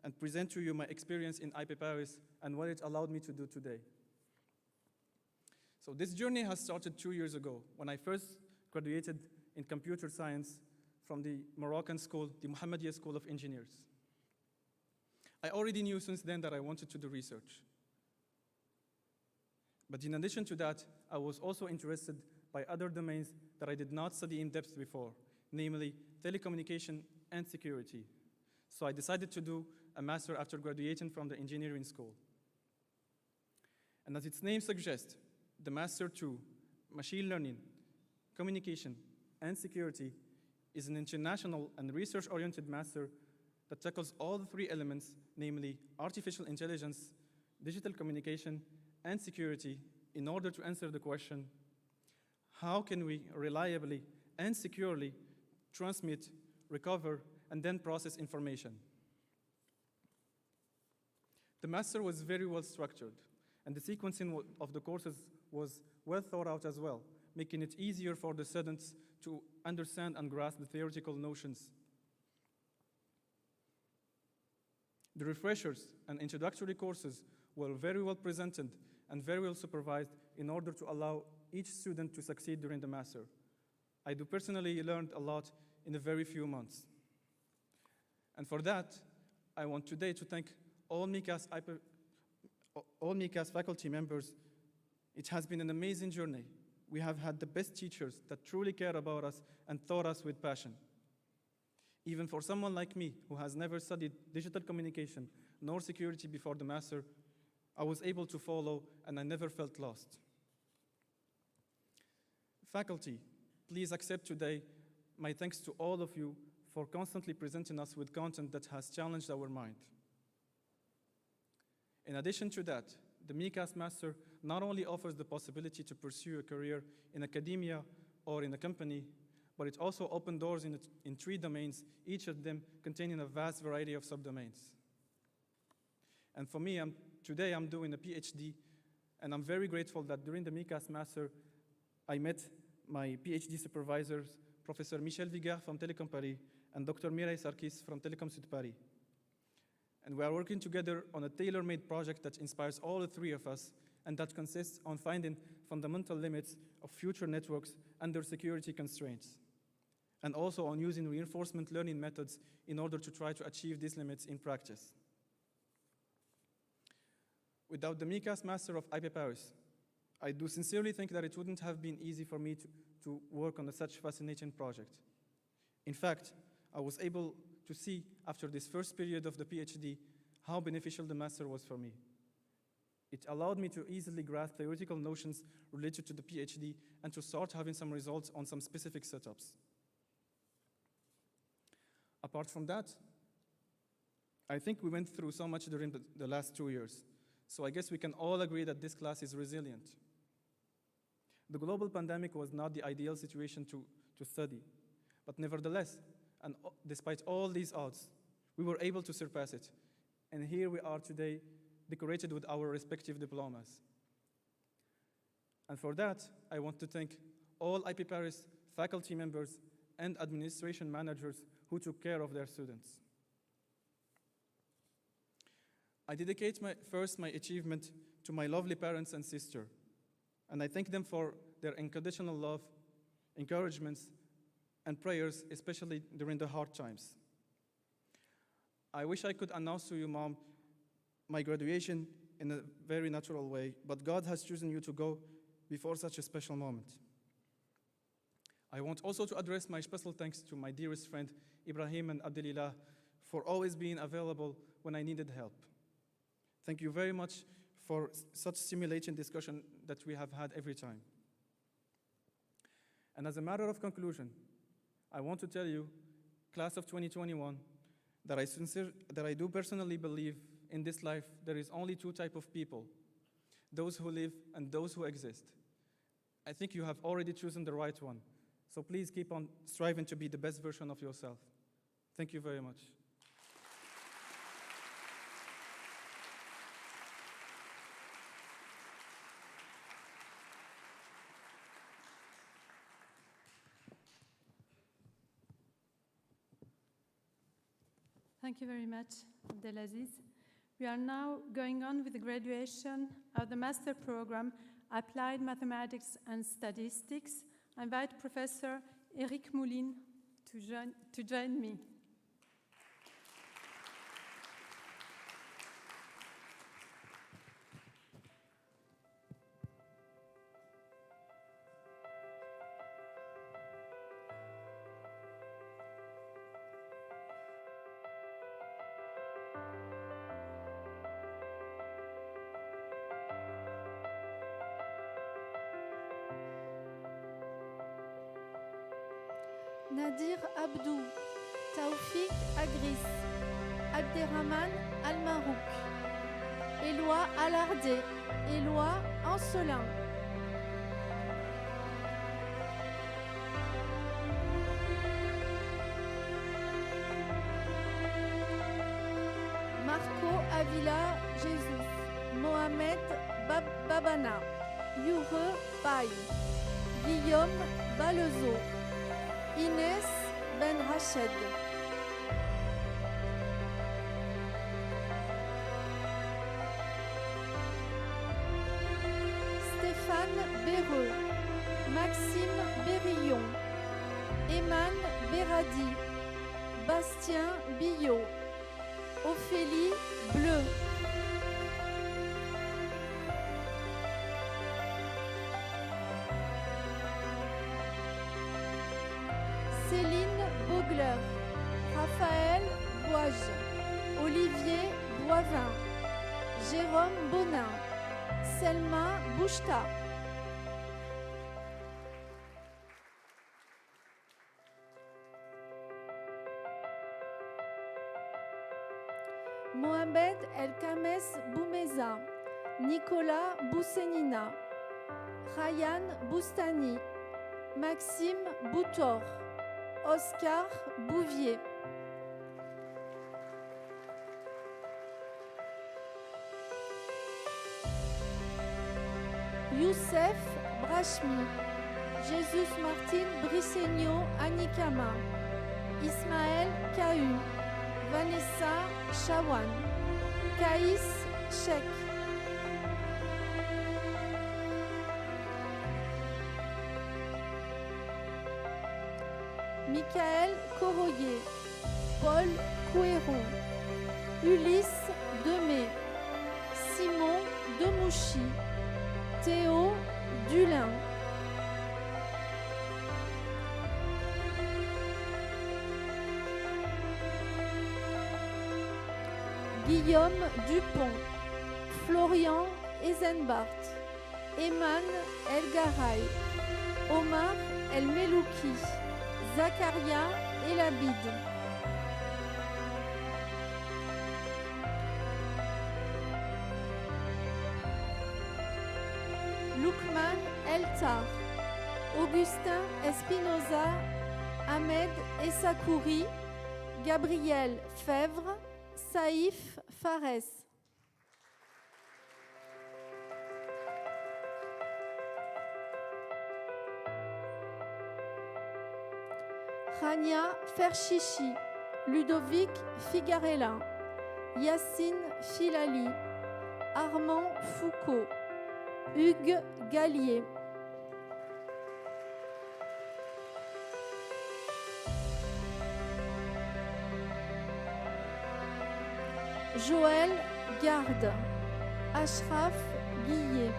and present to you my experience in IP Paris and what it allowed me to do today. So this journey has started 2 years ago when I first graduated in computer science from the Moroccan school, the Mohammedia School of Engineers. I already knew since then that I wanted to do research. But in addition to that, I was also interested by other domains that I did not study in depth before, namely telecommunication and security. So I decided to do a master after graduating from the engineering school. And as its name suggests, the Master 2, Machine Learning, Communication, and Security is an international and research-oriented master that tackles all the three elements, namely artificial intelligence, digital communication, and security, in order to answer the question, how can we reliably and securely transmit, recover, and then process information? The master was very well structured, and the sequencing of the courses was well thought out as well, making it easier for the students to understand and grasp the theoretical notions. The refreshers and introductory courses were very well presented and very well supervised in order to allow each student to succeed during the master. I do personally learned a lot in a very few months. And for that, I want today to thank all MICA's faculty members. It has been an amazing journey. We have had the best teachers that truly care about us and taught us with passion. Even for someone like me, who has never studied digital communication nor security before the master, I was able to follow and I never felt lost. Faculty, please accept today my thanks to all of you for constantly presenting us with content that has challenged our mind. In addition to that, the MICA's Master not only offers the possibility to pursue a career in academia or in a company, but it also opened doors in 3 domains, each of them containing a vast variety of subdomains. And for me, today I'm doing a PhD, and I'm very grateful that during the MICA's Master, I met my PhD supervisors, Professor Michel Vigard from Télécom Paris and Dr. Mireille Sarkis from Télécom Sud Paris. And we are working together on a tailor-made project that inspires all the 3 of us, and that consists on finding fundamental limits of future networks under security constraints, and also on using reinforcement learning methods in order to try to achieve these limits in practice. Without the MICA's Master of IP Paris, I do sincerely think that it wouldn't have been easy for me to work on such a fascinating project. In fact, I was able to see after this first period of the PhD how beneficial the master was for me. It allowed me to easily grasp theoretical notions related to the PhD and to start having some results on some specific setups. Apart from that, I think we went through so much during the last 2 years, so I guess we can all agree that this class is resilient. The global pandemic was not the ideal situation to study, but nevertheless, and despite all these odds, we were able to surpass it. And here we are today, decorated with our respective diplomas. And for that, I want to thank all IP Paris faculty members and administration managers who took care of their students. I dedicate my achievement to my lovely parents and sister, and I thank them for their unconditional love, encouragements, and prayers, especially during the hard times. I wish I could announce to you, Mom, my graduation in a very natural way, but God has chosen you to go before such a special moment. I want also to address my special thanks to my dearest friend, Ibrahim and Abdelillah, for always being available when I needed help. Thank you very much for such stimulating discussion that we have had every time. And as a matter of conclusion, I want to tell you, class of 2021, that I do personally believe in this life there is only 2 types of people, those who live and those who exist. I think you have already chosen the right one, so please keep on striving to be the best version of yourself. Thank you very much. Thank you very much, Abdelaziz. We are now going on with the graduation of the master program, Applied Mathematics and Statistics. I invite Professor Eric Moulin to join me. Nadir Abdou, Taoufik Agris, Abderrahman Almarouk, Éloi Alardé, Éloi Ancelin, Marco Avila Jesus, Mohamed Babana, Yure Paye, Guillaume Balezo, Inès Ben Rached, Stéphane Béreux, Maxime Bérillon, Eman Beradi, Bastien Billot, Ophélie Bleu, Céline Bogler, Raphaël Boige, Olivier Boivin, Jérôme Bonin, Selma Bouchta. Mohamed El Kames Boumeza, Nicolas Boussenina, Ryan Boustani, Maxime Boutor, Oscar Bouvier. Youssef Brachmi, Jesus Martin Brisegno Anikama, Ismaël Cahu, Vanessa Chawan, Caïs Chek. Michael Corroyer, Paul Couéron, Ulysse Demey, Simon Demouchy, Théo Dulin. Guillaume Dupont, Florian Eisenbart, Eman El Garay, Omar El Melouki, Zakaria Elabid. Lukman Eltar, Augustin Espinoza, Ahmed Essakouri, Gabriel Fèvre, Saïf Fares. Rania Ferchichi, Ludovic Figarella, Yacine Filali, Armand Foucault, Hugues Gallier. Joël Garde, Ashraf Guillet,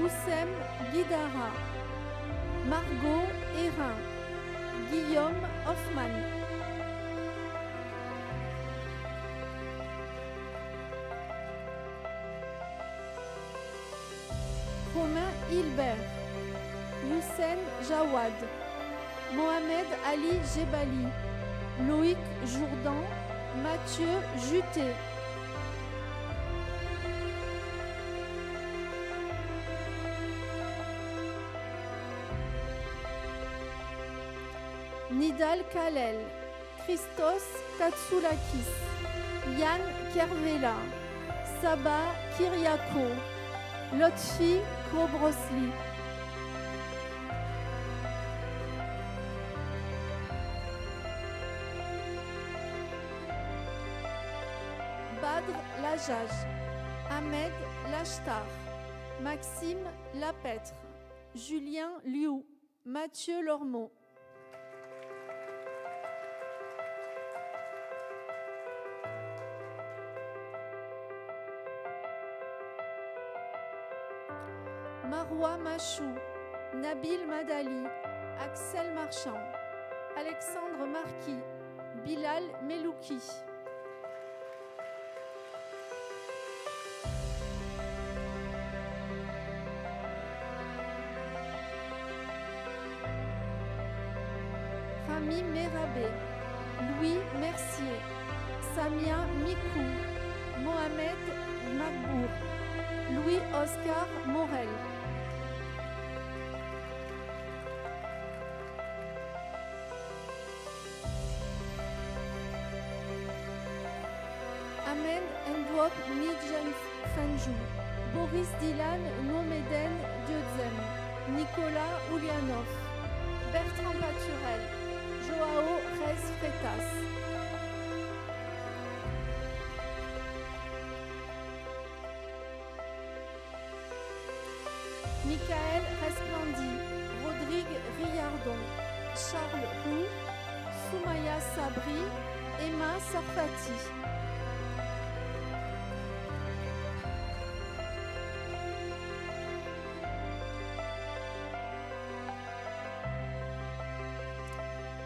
Oussem Guidara, Margot Hérin, Guillaume Hoffmann. Romain Hilbert, Youssef Jawad, Mohamed Ali Jebali, Loïc Jourdan, Mathieu Juté. Nidal Kalel, Christos Katsoulakis, Yann Kervela, Saba Kyriako, Lotfi Krobrosli. Badr Lajaj, Ahmed Lachtar, Maxime Lapêtre, Julien Liu, Mathieu Lormeau. Maroua Machou, Nabil Madali, Axel Marchand, Alexandre Marquis, Bilal Melouki. Rami Merabé, Louis Mercier, Samy Lamia Mikou, Mohamed Magbour, Louis-Oscar Morel. Ahmed Ndwop Nidjen Fanjou, Boris Dylan Nomeden Diodzem, Nicolas Oulianov, Bertrand Paturel, Joao Rez Freitas. Michael Resplendi, Rodrigue Riardon, Charles Roux, Soumaya Sabri, Emma Sarfati.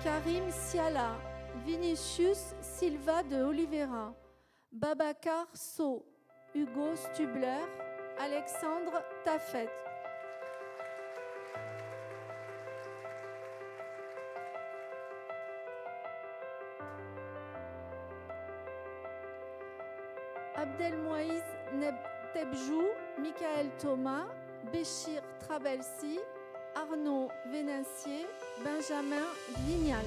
Karim Siala, Vinicius Silva de Oliveira, Babacar So, Hugo Stubler, Alexandre Tafet. Abdelmoïse Tebjou, Michael Thomas, Béchir Trabelsi, Arnaud Vénancier, Benjamin Vignal.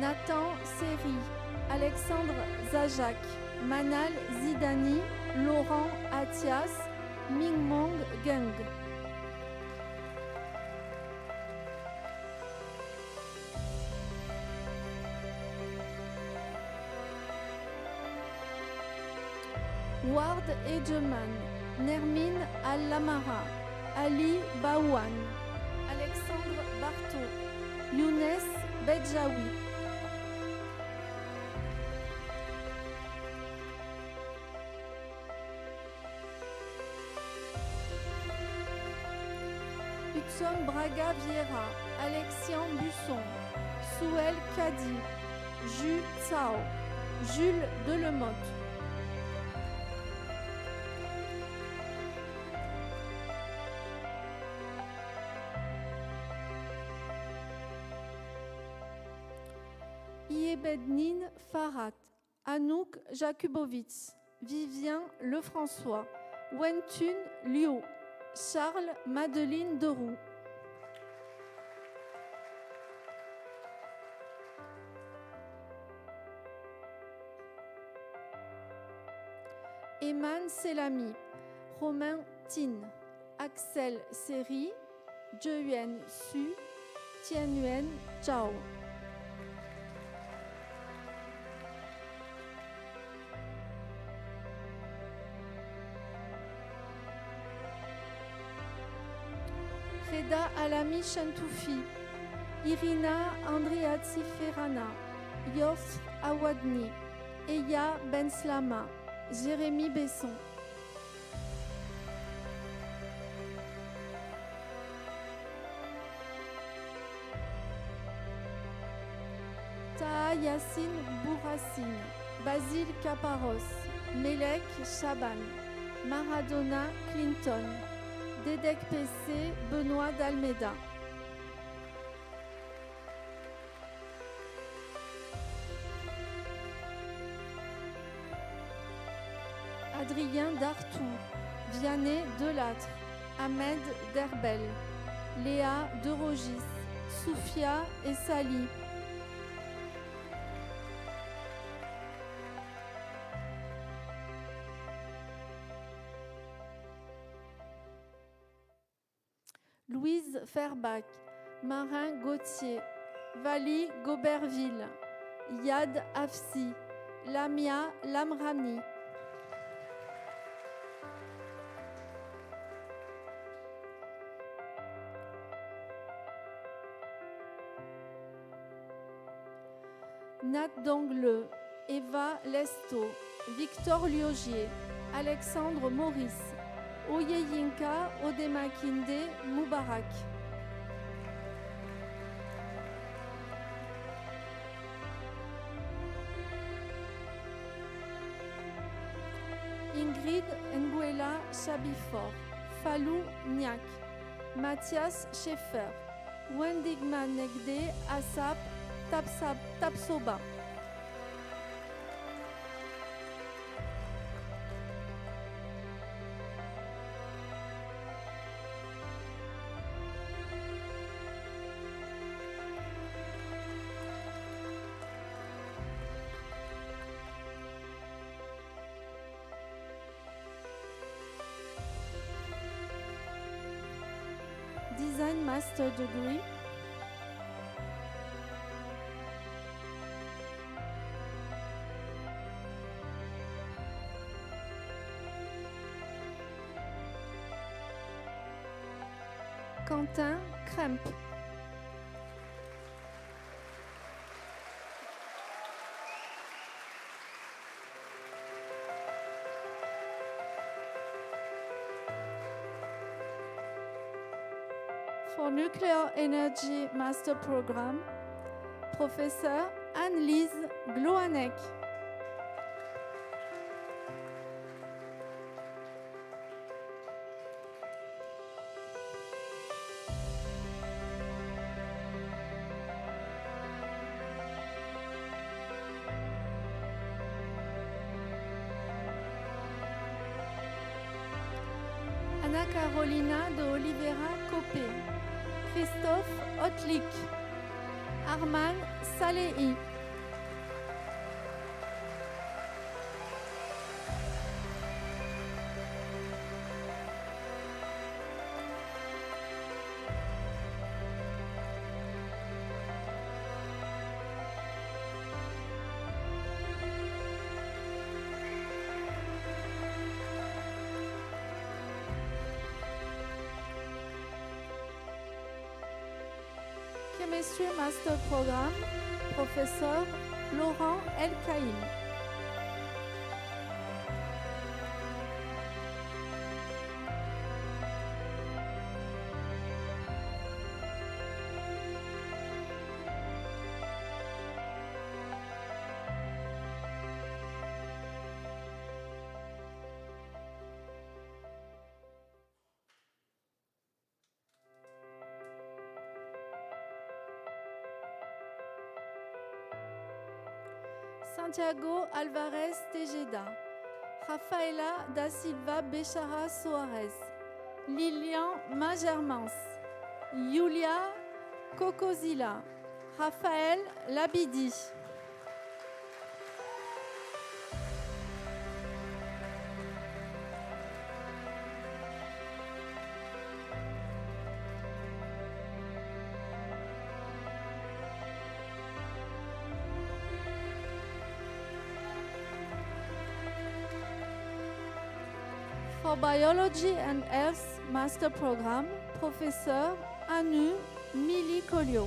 Nathan Seri, Alexandre Zajac, Manal Zidani, Laurent Athias, Mingmong Geng. Ward Egeman, Nermine Al-Lamara, Ali Baouan, Alexandre Barthaud, Younes Bedjaoui. Hudson Braga Vieira, Alexian Busson, Souel Kadi, Ju Tsao, Jules Delemotte. Iebednine Farhat, Anouk Jakubowicz, Vivien Lefrançois, Wentun Liu, Charles Madeline Deroux. Eman Selami, Romain Tin, Axel Seri, Zheyuan Su, Tianyuan Zhao. Reda Alami Chantoufi, Irina Andriati Ferrana, Yof Awadni, Eya Benslama, Jérémy Besson. Taha Yassine Bourassine, Basile Caparros, Melek Chaban, Maradona Clinton, Dedek PC, Benoît d'Almeida. Adrien Dartou, Vianney Delattre, Ahmed Derbel, Léa De Rogis, Soufia et Sali. Louise Ferbach, Marin Gauthier, Vali Goberville, Yad Afsi, Lamia Lamrani. Nat Dangleux, Eva Lesto, Victor Liogier, Alexandre Maurice, Oyeyinka Odemakinde Moubarak. Ingrid Nguela Chabifor, Falou Niak, Mathias Schaeffer, Wendigman Negde Asap Tapsoba. Design Master Degree, Quentin Kremp. For Nuclear Energy Master Program, Professeur Anne-Lise Gloanek. Anna Carolina de Oliveira Copé. Christophe Hotlik, Arman Salehi. Chemistry Master Program, Professeur Laurent Elkaïm. Santiago Alvarez Tejeda, Rafaela da Silva Bechara Soares, Lilian Magermans, Yulia Cocozilla, Raphaël Labidi. For Biology and Health Master Program, Professeur Anu Mili-Colio.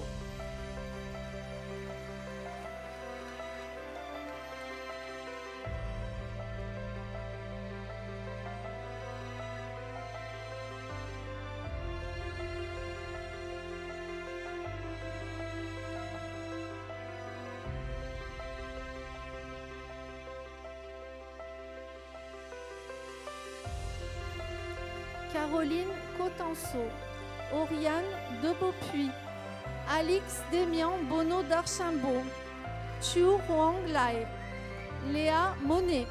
Caroline Cotenceau, Oriane de Beaupuy, Alix Démian Bono d'Archimbault, Chiu Huang Lai, Léa Monet.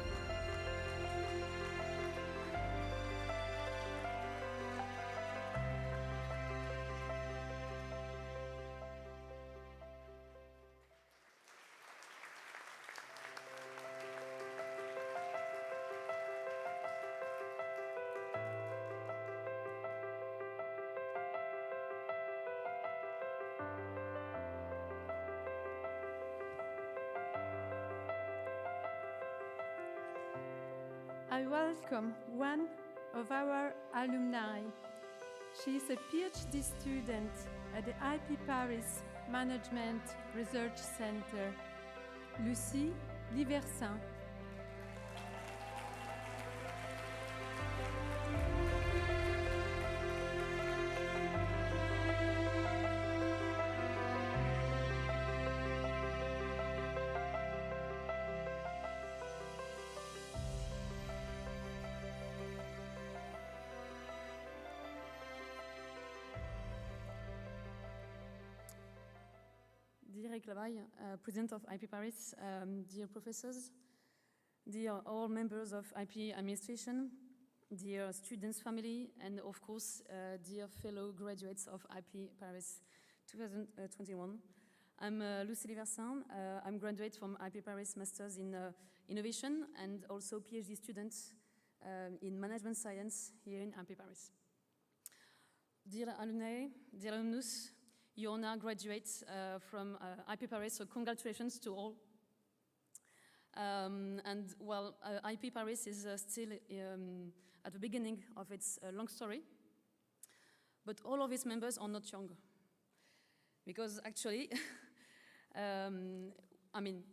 I welcome one of our alumni. She is a PhD student at the IP Paris Management Research Center, Lucie Liversin. Eric Labaille, President of IP Paris, dear professors, dear all members of IP administration, dear students' family, and of course, dear fellow graduates of IP Paris 2021. I'm Lucie Liversin. I'm graduate from IP Paris Masters in Innovation and also PhD student in Management Science here in IP Paris. Dear alumni, dear alumnus, you are now graduates from IP Paris, so congratulations to all. And well, IP Paris is still at the beginning of its long story, but all of its members are not young. Because actually, I mean,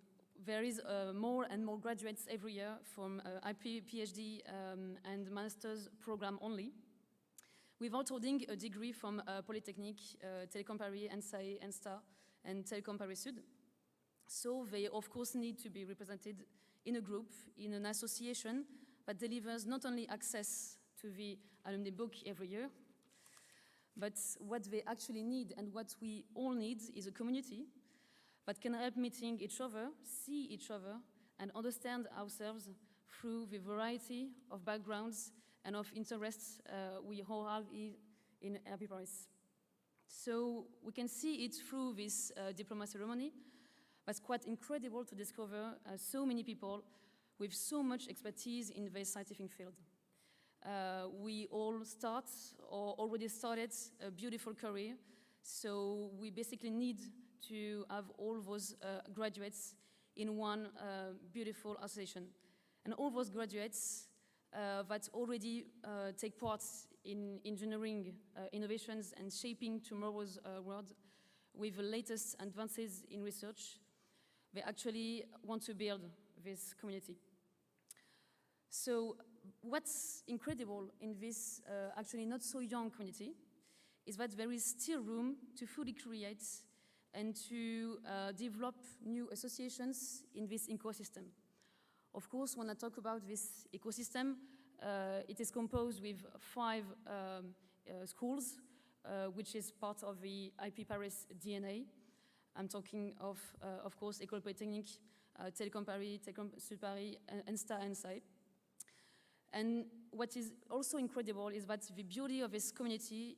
there is more and more graduates every year from IP, PhD, and master's program only, without holding a degree from Polytechnique, Télécom Paris, ENSAE, ENSTA, and Télécom Paris Sud. So they, of course, need to be represented in a group, in an association that delivers not only access to the alumni book every year, but what they actually need and what we all need is a community that can help meeting each other, see each other, and understand ourselves through the variety of backgrounds and of interests we all have in IP Paris. So we can see it through this diploma ceremony. That's quite incredible to discover so many people with so much expertise in the scientific field. We all start or already started a beautiful career, so we basically need to have all those graduates in one beautiful association. And all those graduates that already take part in engineering innovations and shaping tomorrow's world with the latest advances in research, they actually want to build this community. So what's incredible in this actually not so young community is that there is still room to fully create and to develop new associations in this ecosystem. Of course, when I talk about this ecosystem, it is composed with 5 schools, which is part of the IP Paris DNA. I'm talking of course, Ecole Polytechnique, Télécom Paris, Télécom Sud Paris, ENSTA, ENSAE. And what is also incredible is that the beauty of this community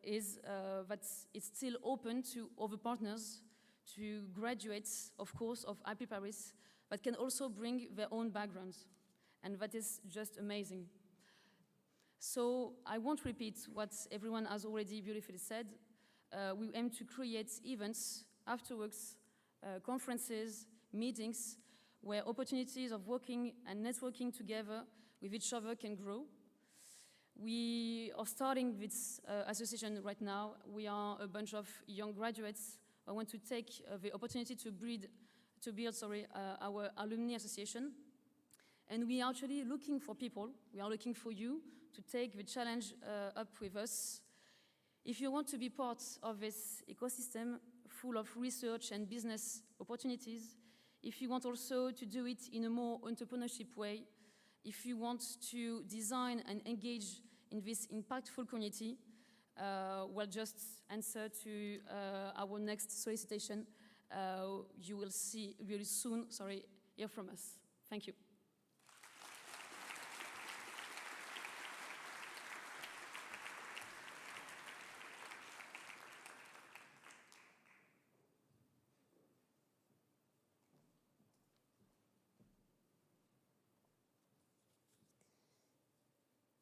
is that it's still open to other partners, to graduates, of course, of IP Paris, but can also bring their own backgrounds. And that is just amazing. So I won't repeat what everyone has already beautifully said. We aim to create events, afterworks, conferences, meetings, where opportunities of working and networking together with each other can grow. We are starting this association right now. We are a bunch of young graduates who want to take the opportunity to build our alumni association. And we are actually looking for people. We are looking for you to take the challenge up with us. If you want to be part of this ecosystem full of research and business opportunities, if you want also to do it in a more entrepreneurship way, if you want to design and engage in this impactful community, well, just answer to our next solicitation. You will see really soon, hear from us. Thank you.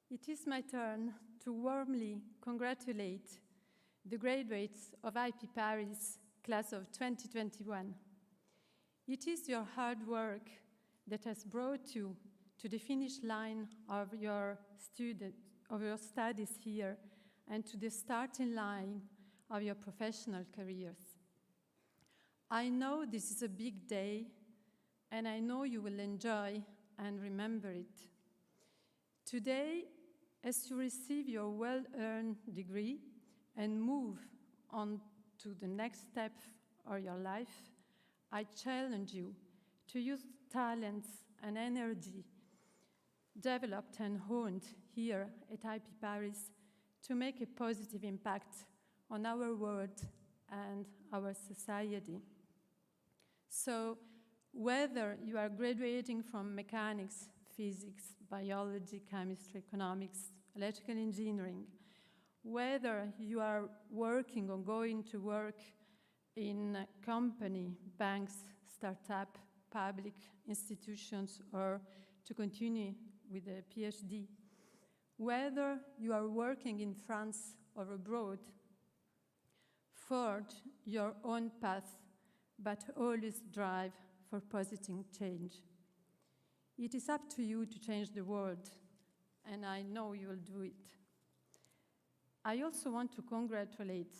It is my turn to warmly congratulate the graduates of IP Paris class of 2021. It is your hard work that has brought you to the finish line of your studies here and to the starting line of your professional careers. I know this is a big day, and I know you will enjoy and remember it. Today, as you receive your well-earned degree and move on to the next step of your life, I challenge you to use talents and energy developed and honed here at IP Paris to make a positive impact on our world and our society. So, whether you are graduating from mechanics, physics, biology, chemistry, economics, electrical engineering, whether you are working or going to work in a company, banks, startup, public institutions, or to continue with a PhD, whether you are working in France or abroad, forge your own path, but always drive for positive change. It is up to you to change the world, and I know you will do it. I also want to congratulate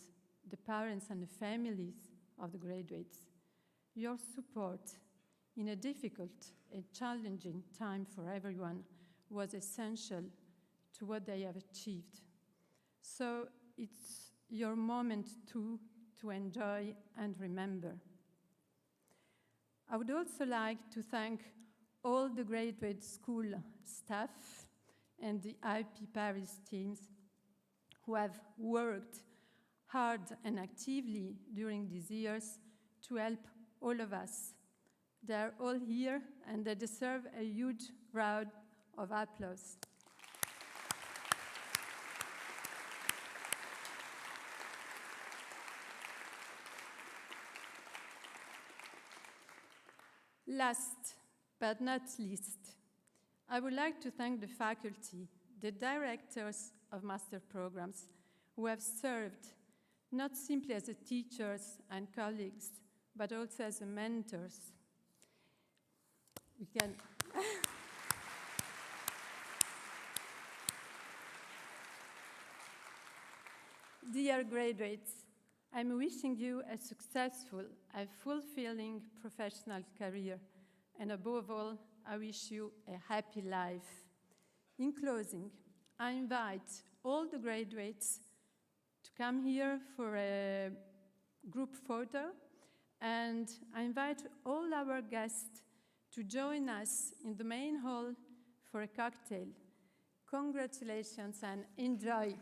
the parents and the families of the graduates. Your support in a difficult and challenging time for everyone was essential to what they have achieved. So it's your moment to enjoy and remember. I would also like to thank all the graduate school staff and the IP Paris teams who have worked hard and actively during these years to help all of us. They are all here and they deserve a huge round of applause. Last but not least, I would like to thank the faculty, the directors of master programs who have served not simply as teachers and colleagues, but also as mentors. We can Dear graduates, I'm wishing you a successful and fulfilling professional career, and above all, I wish you a happy life. In closing, I invite all the graduates to come here for a group photo, and I invite all our guests to join us in the main hall for a cocktail. Congratulations and enjoy.